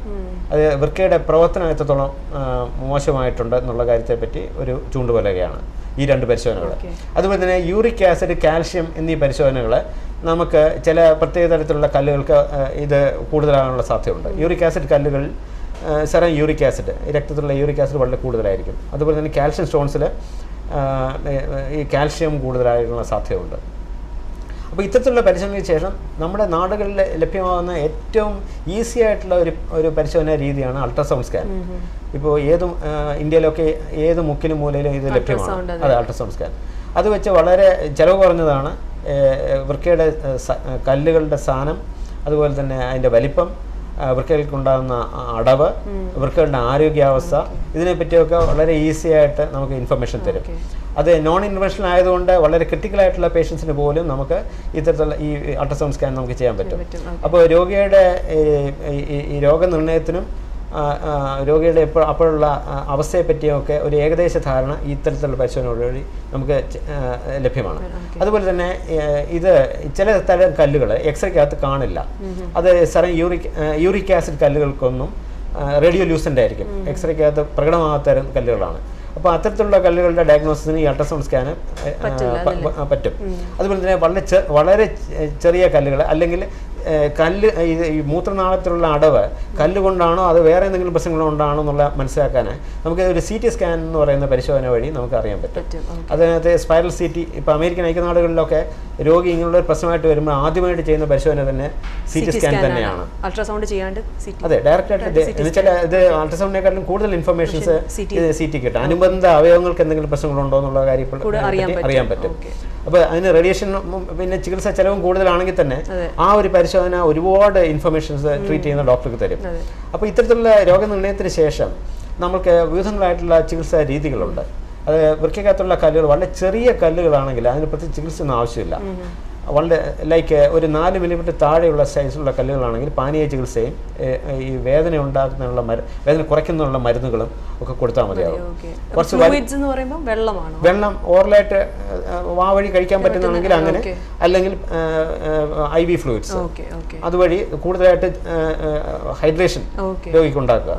അത് വൃക്കയുടെ പ്രവർത്തനം എത്രത്തോളം മോശമായിട്ടുണ്ട് എന്നുള്ള കാര്യത്തെപ്പറ്റി ഒരു ചൂണ്ടുപലകയാണ് ഈ 2 പരിശോധനകൾ. അതുപോലെ തന്നെ യൂറിക് ആസിഡ്, കാൽഷ്യം എന്നീ പരിശോധനകൾ നമുക്ക് ചില പ്രത്യേക തരത്തിലുള്ള കല്ലുകൾക്ക് ഇത് കൂടുതലാകാനുള്ള സാധ്യതയുണ്ട്. യൂറിക് ആസിഡ് കല്ലുകൾ സെറം യൂറിക് ആസിഡ്, രക്തത്തിലുള്ള യൂറിക് ആസിഡ് വളരെ കൂടുതലായിരിക്കും. അതുപോലെ തന്നെ കാൽഷ്യം സ്റ്റോൺസിൽ ഈ കാൽഷ്യം കൂടുതലായിട്ടുള്ള സാധ്യതയുണ്ട്. അപ്പോൾ ഇത്തരത്തിലുള്ള പരിശോധനയ്ക്ക് ശേഷം നമ്മുടെ നാടുകളിൽ ലഭ്യമാകുന്ന ഏറ്റവും ഈസി ആയിട്ടുള്ള ഒരു പരിശോധനാ രീതിയാണ് അൾട്രാസൗണ്ട് സ്കാൻ. ഇപ്പോൾ ഇന്ത്യയിലൊക്കെ ഏത് മുക്കിലും മൂലയിലും ഇത് ലഭ്യമാണ്. അതെ, അൾട്രാസൗണ്ട് സ്കാൻ. അത് വെച്ച് വളരെ ചിലവ് കുറഞ്ഞതാണ്. വൃക്കയുടെ കല്ലുകളുടെ സ്ഥാനം, അതുപോലെ തന്നെ അതിൻ്റെ വലിപ്പം, വൃക്കകൾക്കുണ്ടാകുന്ന അടവ്, വൃക്കകളുടെ ആരോഗ്യാവസ്ഥ, ഇതിനെപ്പറ്റിയൊക്കെ വളരെ ഈസി ആയിട്ട് നമുക്ക് ഇൻഫർമേഷൻ തരും. അത് നോൺ ഇൻവെൻഷണൽ ആയതുകൊണ്ട് വളരെ ക്രിട്ടിക്കലായിട്ടുള്ള പേഷ്യൻസിന് പോലും നമുക്ക് ഇത്തരത്തിലുള്ള ഈ അൾട്രാസൗണ്ട് സ്കാൻ നമുക്ക് ചെയ്യാൻ പറ്റും. അപ്പോൾ രോഗിയുടെ ഈ രോഗനിർണയത്തിനും രോഗിയുടെ അപ്പോഴുള്ള അവസ്ഥയെ പറ്റിയൊക്കെ ഒരു ഏകദേശ ധാരണ ഇത്തരത്തിലുള്ള പരിശോധന വഴി നമുക്ക് ലഭ്യമാണ്. അതുപോലെ തന്നെ ഇത് ചില തരം കല്ലുകൾ എക്സ്റേക്കകത്ത് കാണില്ല. അത് സെറം യൂറിക് ആസിഡ് കല്ലുകൾക്കൊന്നും റേഡിയോ ലൂസൻ്റ് ആയിരിക്കും, എക്സ്റേക്കകത്ത് പ്രകടമാകാത്ത തരം കല്ലുകളാണ്. അപ്പോൾ അത്തരത്തിലുള്ള കല്ലുകളുടെ ഡയഗ്നോസിസിന് ഈ അൾട്രാസൗണ്ട് സ്കാന് പറ്റും. അതുപോലെ തന്നെ വളരെ ചെറിയ കല്ലുകൾ, അല്ലെങ്കിൽ കല്ല് ഈ മൂത്രനാളത്തിലുള്ള അടവ് കല്ലുകൊണ്ടാണോ അത് വേറെ എന്തെങ്കിലും പ്രശ്നങ്ങളുണ്ടാണോ എന്നുള്ള മനസ്സിലാക്കാൻ നമുക്ക് ഒരു CT സ്കാൻ എന്ന് പറയുന്ന പരിശോധന വഴി നമുക്ക് അറിയാൻ പറ്റും. അതിനകത്ത് സ്പൈറൽ CT, ഇപ്പോൾ അമേരിക്കൻ ഐക്യനാടുകളിലൊക്കെ രോഗി ഇങ്ങനെയുള്ള ഒരു പ്രശ്നമായിട്ട് വരുമ്പോൾ ആദ്യമായിട്ട് ചെയ്യുന്ന പരിശോധന തന്നെ CT സ്കാൻ തന്നെയാണ്. അൾട്രാസൗണ്ട് ചെയ്യാണ്ട് അതെ, ഡയറക്റ്റായിട്ട് എന്നുവെച്ചാൽ ഇത് അൾട്രാസൗണ്ടിനെക്കാളും കൂടുതൽ ഇൻഫർമേഷൻസ് CT കിട്ടും. അനുബന്ധ അവയവങ്ങൾക്ക് എന്തെങ്കിലും പ്രശ്നങ്ങളുണ്ടോ എന്നുള്ള കാര്യം അറിയാൻ പറ്റും. അപ്പോൾ അതിന് റേഡിയേഷൻ പിന്നെ ചികിത്സ ചെലവും കൂടുതലാണെങ്കിൽ തന്നെ ആ ഒരു പരിശോധന ഒരുപാട് ഇൻഫർമേഷൻസ് ട്രീറ്റ് ചെയ്യുന്ന ഡോക്ടർക്ക് തരും. അപ്പോൾ ഇത്തരത്തിലുള്ള രോഗനിർണയത്തിന് ശേഷം നമുക്ക് വിവിധങ്ങളായിട്ടുള്ള ചികിത്സാ രീതികളുണ്ട്. അത് വൃക്കകത്തുള്ള കല്ലുകൾ വളരെ ചെറിയ കല്ലുകളാണെങ്കിൽ അതിന് പ്രത്യേകിച്ച് ചികിത്സയൊന്നും ആവശ്യമില്ല. വളരെ ലൈക്ക് ഒരു 4 മില്ലിമീറ്റർ താഴെയുള്ള സൈസിലുള്ള കല്ലുകളാണെങ്കിൽ പാനീയ ചികിത്സയും ഈ വേദന ഉണ്ടാക്കുന്നതിനുള്ള വേദന കുറയ്ക്കുന്നതിനുള്ള മരുന്നുകളും ഒക്കെ കൊടുത്താൽ മതിയാവും. കുറച്ച് വെള്ളം ഓറലായിട്ട് വഴി കഴിക്കാൻ പറ്റുന്നതാണെങ്കിൽ അങ്ങനെ, അല്ലെങ്കിൽ IV ഫ്ലൂയിഡ്സ് അതുവഴി കൂടുതലായിട്ട് ഹൈഡ്രേഷൻ രോഗിക്കുണ്ടാക്കുക.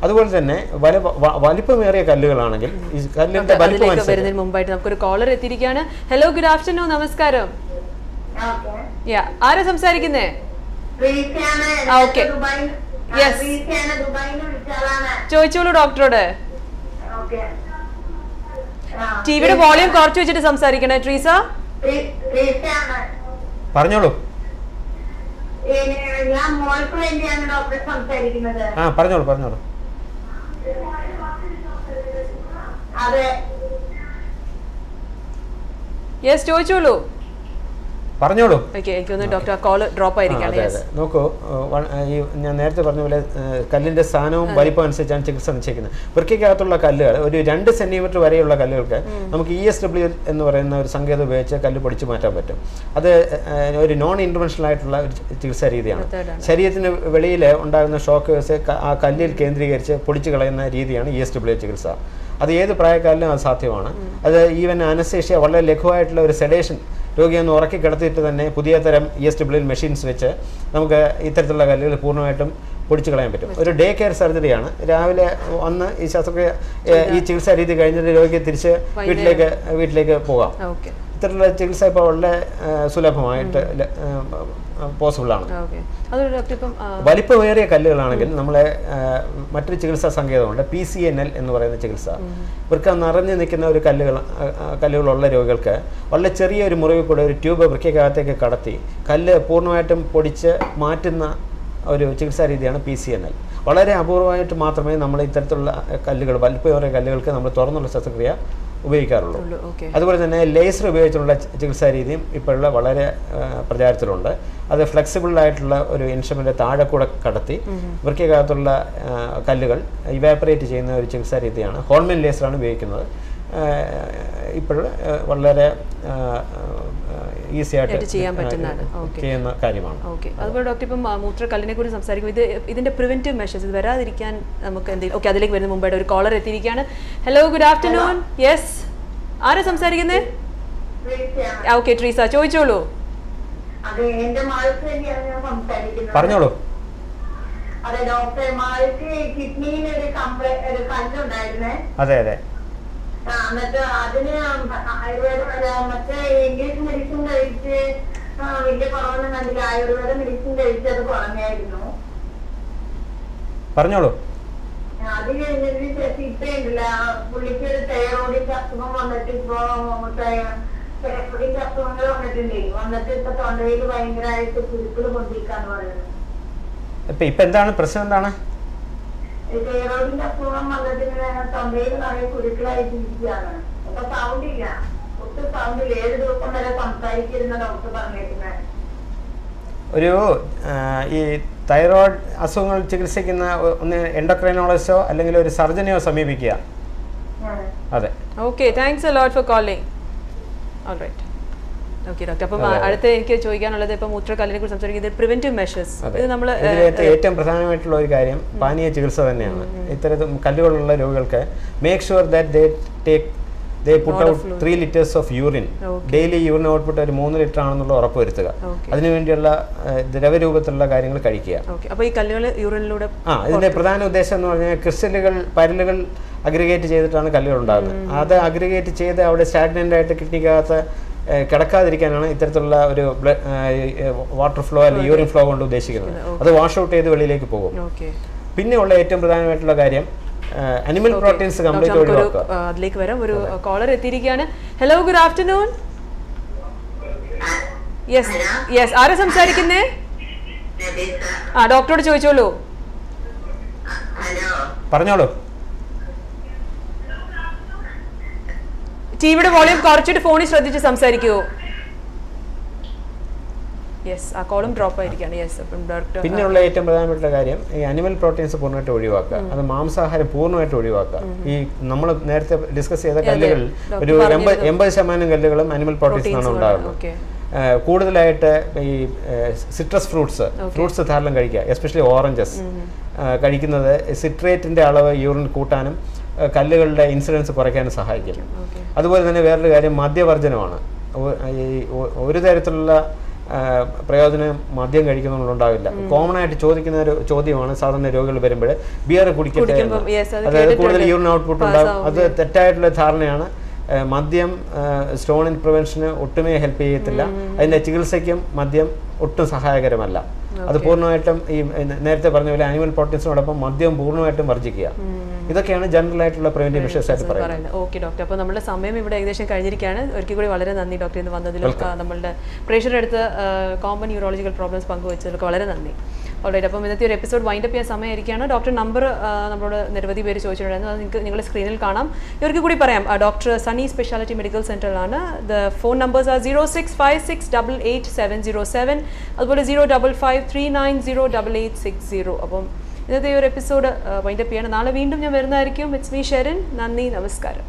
അതുപോലെ തന്നെ വലിപ്പമേറിയ കല്ലുകളാണെങ്കിൽ ഈ കല്ലിന്റെ വലിപ്പം വരുന്നതിന് മുമ്പായിട്ട് നമുക്കൊരു കോളർ എത്തിയിരിക്കുകയാണ്. ഹലോ, ഗുഡ് ആഫ്റ്റർനൂൺ, നമസ്കാരം. ആരാ സംസാരിക്കുന്നേ? ചോദിച്ചോളൂ ഡോക്ടറോട്. ടിവിയുടെ വോളിയം കുറച്ച് വെച്ചിട്ട് സംസാരിക്കണേ. ട്രീസ പറഞ്ഞോളൂ. പറഞ്ഞോളൂ പറഞ്ഞോളൂ. യെസ്, ചോദിച്ചോളൂ. പറഞ്ഞോളൂ. ഡോക്ടർ കോൾ ഡ്രോപ്പ് ആയിരിക്കുകയാണ്. നോക്കൂ, ഈ ഞാൻ നേരത്തെ പറഞ്ഞ പോലെ കല്ലിന്റെ സ്ഥാനവും വലിപ്പം അനുസരിച്ചാണ് ചികിത്സ നിശ്ചയിക്കുന്നത്. വൃക്കകത്തുള്ള കല്ലുകൾ ഒരു 2 സെന്റിമീറ്റർ വരെയുള്ള കല്ലുകൾക്ക് നമുക്ക് ESW എന്ന് പറയുന്ന ഒരു സങ്കേതം ഉപയോഗിച്ച് കല്ല് പൊടിച്ചു മാറ്റാൻ പറ്റും. അത് ഒരു നോൺ ഇന്റർവെൻഷണൽ ആയിട്ടുള്ള ഒരു ചികിത്സാ രീതിയാണ്. ശരീരത്തിന് വെളിയിൽ ഉണ്ടാകുന്ന ഷോക്ക് വേവ്സ് ആ കല്ലിൽ കേന്ദ്രീകരിച്ച് പൊടിച്ചു കളയുന്ന രീതിയാണ് ESW ചികിത്സ. അത് ഏത് പ്രായക്കാരിലും അത് സാധ്യമാണ്. അത് ഈവൻ അനസ്തേഷ്യ വളരെ ലഘുവായിട്ടുള്ള ഒരു സെഡേഷൻ രോഗിയൊന്ന് ഉറക്കി കിടത്തിയിട്ട് തന്നെ പുതിയ തരം ESW മെഷീൻസ് വെച്ച് നമുക്ക് ഇത്തരത്തിലുള്ള കല്ലുകൾ പൂർണ്ണമായിട്ടും പൊടിച്ചു കളയാൻ പറ്റും. ഒരു ഡേ കെയർ സർജറിയാണ്. രാവിലെ വന്ന് ഈ ശസ്ത്രക്രിയ ഈ ചികിത്സാ രീതി കഴിഞ്ഞിട്ട് രോഗിയെ തിരിച്ച് വീട്ടിലേക്ക് പോകാം. ഇത്തരത്തിലുള്ള ചികിത്സ ഇപ്പോൾ വളരെ സുലഭമായിട്ട് പോസിബിൾ ആണ്. വലിപ്പമേറിയ കല്ലുകളാണെങ്കിൽ നമ്മളെ മറ്റൊരു ചികിത്സാ സങ്കേതമുണ്ട്, PCNL എന്ന് പറയുന്ന ചികിത്സ. വൃക്ക നിറഞ്ഞു നിൽക്കുന്ന ഒരു കല്ലുകളുള്ള രോഗികൾക്ക് വളരെ ചെറിയൊരു മുറിവിൽ കൂടെ ഒരു ട്യൂബ് വൃക്കകത്തേക്ക് കടത്തി കല്ല് പൂർണ്ണമായിട്ടും പൊടിച്ച് മാറ്റുന്ന ഒരു ചികിത്സാ രീതിയാണ് PCNL. വളരെ അപൂർവമായിട്ട് മാത്രമേ നമ്മൾ ഇത്തരത്തിലുള്ള കല്ലുകൾ, വലിപ്പമേറിയ കല്ലുകൾക്ക് നമ്മൾ തുറന്നുള്ള ശസ്ത്രക്രിയ ഉപയോഗിക്കാറുള്ളൂ. അതുപോലെ തന്നെ ലേസർ ഉപയോഗിച്ചുള്ള ചികിത്സാ രീതിയും ഇപ്പോഴുള്ള വളരെ പ്രചാരത്തിലുണ്ട്. അത് ഫ്ലെക്സിബിൾ ആയിട്ടുള്ള ഒരു ഇൻസ്ട്രുമെന്റ് താഴെ കൂടെ കടത്തി വൃക്കകത്തുള്ള കല്ലുകൾ ഇവാപ്പറേറ്റ് ചെയ്യുന്ന ഒരു ചികിത്സാ രീതിയാണ്. ഹോൾമെൻ ലേസറാണ് ഉപയോഗിക്കുന്നത്. ഇപ്പോഴും വളരെ ഈസി ആയിട്ട് ചെയ്യാൻ പറ്റുന്ന കാര്യമാണ്. അതുപോലെ ഡോക്ടർ ഇപ്പം മൂത്രക്കല്ലിനെ കുറിച്ച് സംസാരിക്കും. ഇതിന്റെ പ്രിവെന്റീവ് മെഷേഴ്സ് ഇത് വരാതിരിക്കാൻ നമുക്ക് എന്തെങ്കിലും അതിലേക്ക് വരുന്ന മുമ്പായിട്ട് ഒരു കോളർ എത്തിയിരിക്കുകയാണ്. Hello, good afternoon. യെസ്, ആരാ സംസാരിക്കുന്നത്? ഓക്കെ, ട്രീസ ചോദിച്ചോളൂ. പറഞ്ഞോളൂ. അതെ അതെ. എന്നിട്ട് അതിന് മറ്റേ ഇംഗ്ലീഷ് മെഡിസിൻ കഴിച്ച് വലിയ കുറവൊന്നും കണ്ടില്ല. ആയുർവേദ മെഡിസിൻ കഴിച്ച് അത് കുറഞ്ഞായിരുന്നു. പറഞ്ഞോളൂ. അത് കഴിഞ്ഞതിന് ശേഷം ഇപ്പൊ ഉണ്ടല്ല, പുള്ളിക്ക് ഒരു തൈറോയിഡിന്റെ അസുഖം വന്നിട്ട് ഇപ്പൊ തൈറോയിഡിന്റെ അസുഖങ്ങൾ വന്നിട്ട് ഇപ്പൊ തൊണ്ടയിൽ ഭയങ്കരമായിട്ട് കുരുക്കൾ പൊന്തിക്കാന്ന് പറയുന്നത്. ഇപ്പൊ എന്താണ് പ്രശ്നം? എന്താണ് തൈറോയിഡിന്റെ അസുഖം വന്നിട്ട് തൊണ്ടയിൽ നിറയെ കുരുക്കളായിട്ട് ഇരിക്കുകയാണ്. അപ്പൊ സൗണ്ട് ഇല്ല, ഒട്ടും സൗണ്ട് ഇല്ല. 7 ദിവസം വരെ സംസാരിച്ചിരുന്ന ഡോക്ടർ പറഞ്ഞിരുന്നത്. ഒരു ഈ തൈറോയ്ഡ് അസുഖങ്ങൾ ചികിത്സിക്കുന്ന ഒന്ന് എൻഡോക്രൈനോളജിസ്റ്റോ അല്ലെങ്കിൽ ഒരു സർജനെയോ സമീപിക്കുക. അതെ. Okay, thanks a lot for calling. Alright. Okay doctor, അപ്പം അടുത്ത എനിക്ക് ചോദിക്കാനുള്ളത് ഇപ്പം മൂത്രക്കല്ലിനെ കുറിച്ച് സംസാരിക്കുന്നത് പ്രിവെന്റീവ് മെഷേഴ്സ്. ഇത് നമ്മൾ ഏറ്റവും പ്രധാനമായിട്ടുള്ള ഒരു കാര്യം പാനീയ ചികിത്സ തന്നെയാണ്. ഇത്തരത്തിൽ കല്ലുകളുള്ള രോഗികൾക്ക് make sure that they put out 3 liters of urine. Daily urine output ഒരു 3 ലിറ്റർ ആണെന്നുള്ള ഉറപ്പ് വരുത്തുക. അതിനുവേണ്ടിയുള്ള ദ്രവരൂപത്തിലുള്ള കാര്യങ്ങൾ കഴിക്കുക. അപ്പോൾ ഈ കല്ലുകൾ യൂറിനിലൂടെ ഇതിന്റെ പ്രധാന ഉദ്ദേശം എന്ന് പറഞ്ഞാൽ ക്രിസ്റ്റലുകൾ, പരലുകൾ അഗ്രിഗേറ്റ് ചെയ്തിട്ടാണ് കല്ലുകൾ ഉണ്ടാകുന്നത്. അത് അഗ്രിഗേറ്റ് ചെയ്ത് അവിടെ സ്റ്റാഗ്നന്റ് ആയിട്ട് കിഡ്നിക്കകത്ത് കിടക്കാതിരിക്കാനാണ് ഇത്തരത്തിലുള്ള ഒരു വാട്ടർ ഫ്ലോ അല്ലെങ്കിൽ യൂറിൻ ഫ്ലോ കൊണ്ട് ഉദ്ദേശിക്കുന്നത്. അത് വാഷ് ഔട്ട് ചെയ്ത് വെളിയിലേക്ക് പോകും. പിന്നെ ഉള്ള ഏറ്റവും പ്രധാനമായിട്ടുള്ള കാര്യം അനിമൽ പ്രോട്ടീൻസ് കംപ്ലീറ്റ് ഒഴിവാക്കുക. അതിലേക്ക് വരാം. ഒരു കോളർ എത്തിയിരിക്കുകയാണ്. Hello, good afternoon. Yes yes, ആരാ സംസാരിക്കുന്നേ? ഡോക്ടറോട് ചോദിച്ചോളൂ. പറഞ്ഞോളൂ. ടിവിയുടെ വോളിയം കുറച്ചിട്ട് ഫോണിൽ ശ്രദ്ധിച്ച് സംസാരിക്കുമോ? യെസ്, ആ കോളം ഡ്രോപ്പ് ആയിരിക്കുകയാണ്. യെസ്, അപ്പം ഡോക്ടർ പിന്നെയുള്ള ഏറ്റവും പ്രധാനപ്പെട്ട കാര്യം ഈ അനിമൽ പ്രോട്ടീൻസ് പൂർണ്ണമായിട്ട് ഒഴിവാക്കുക. അത് മാംസാഹാരം പൂർണ്ണമായിട്ട് ഒഴിവാക്കുക. ഈ നമ്മൾ നേരത്തെ ഡിസ്കസ് ചെയ്ത കല്ലുകൾ ഒരു 80% കല്ലുകളും അനിമൽ പ്രോട്ടീൻസ് ആണ് ഉണ്ടാകുന്നത്. കൂടുതലായിട്ട് ഈ സിട്രസ് ഫ്രൂട്ട്സ് ധാരാളം കഴിക്കുക, എസ്പെഷ്യലി ഓറഞ്ചസ് കഴിക്കുന്നത് സിട്രേറ്റിൻ്റെ അളവ് യൂറിൻ കൂട്ടാനും കല്ലുകളുടെ ഇൻസിഡൻസ് കുറയ്ക്കാനും സഹായിക്കും. അതുപോലെ തന്നെ വേറൊരു കാര്യം മദ്യവർജനമാണ്. ഒരു തരത്തിലുള്ള പ്രയോജനം മദ്യം കഴിക്കുന്നതുകൊണ്ടുണ്ടാവില്ല. കോമൺ ആയിട്ട് ചോദിക്കുന്ന ഒരു ചോദ്യമാണ് സാധാരണ രോഗികൾ വരുമ്പോൾ ബിയർ കുടിക്കട്ടെ, അതായത് കൂടുതൽ യൂറിൻ ഔട്ട്പുട്ട് ഉണ്ടാകും. അത് തെറ്റായിട്ടുള്ള ധാരണയാണ്. മദ്യം സ്റ്റോൺ പ്രിവെൻഷന് ഒട്ടുമേ ഹെൽപ്പ് ചെയ്യത്തില്ല. അതിൻ്റെ ചികിത്സയ്ക്കും മദ്യം ഒട്ടും സഹായകരമല്ല. അത് പൂർണ്ണമായിട്ടും ഈ നേരത്തെ പറഞ്ഞ പോലെ ആനിമൽ പ്രോട്ടീൻസിനോടൊപ്പം മദ്യം പൂർണ്ണമായിട്ടും വർജിക്കുക. ഇതൊക്കെയാണ് ജനറൽ ആയിട്ടുള്ള പ്രിവെന്റീവ് മെഷേഴ്സ് ആയിട്ട് പറയുന്നത്. ഓക്കെ ഡോക്ടർ, അപ്പോൾ നമ്മുടെ സമയം ഇവിടെ ഏകദേശം കഴിഞ്ഞിരിക്കുകയാണ്. ഒരിക്കൽ കൂടി വളരെ നന്ദി ഡോക്ടർ ഇന്ന് വന്നതിലും നമ്മളുടെ പ്രേക്ഷകരെടുത്ത് കോമൺ ന്യൂറോളജിക്കൽ പ്രോബ്ലംസ് പങ്കുവച്ചതിലൊക്കെ വളരെ നന്ദി. ഓൾറൈറ്റ്, അപ്പം ഇന്നത്തെ ഒരു എപ്പിസോഡ് വൈൻഡപ്പ് ചെയ്യാൻ സമയമായിരിക്കുകയാണ്. ഡോക്ടർ നമ്പർ നമ്മളോട് നിരവധി പേര് ചോദിച്ചിട്ടുണ്ടായിരുന്നു, അത് നിങ്ങൾക്ക് നിങ്ങളുടെ സ്ക്രീനിൽ കാണാം. ഇവർക്ക് കൂടി പറയാം, ഡോക്ടർ സണ്ണി സ്പെഷ്യാലിറ്റി മെഡിക്കൽ സെൻ്ററിലാണ്. ദ ഫോൺ നമ്പേഴ്സ് ആർ 0656888707, അതുപോലെ 055390880. അപ്പം ഇന്നത്തെ ഈ ഒരു എപ്പിസോഡ് വൈൻഡപ്പ് ചെയ്യണം. നാളെ വീണ്ടും ഞാൻ വരുന്നതായിരിക്കും. It's me Sherin. നന്ദി, നമസ്കാരം.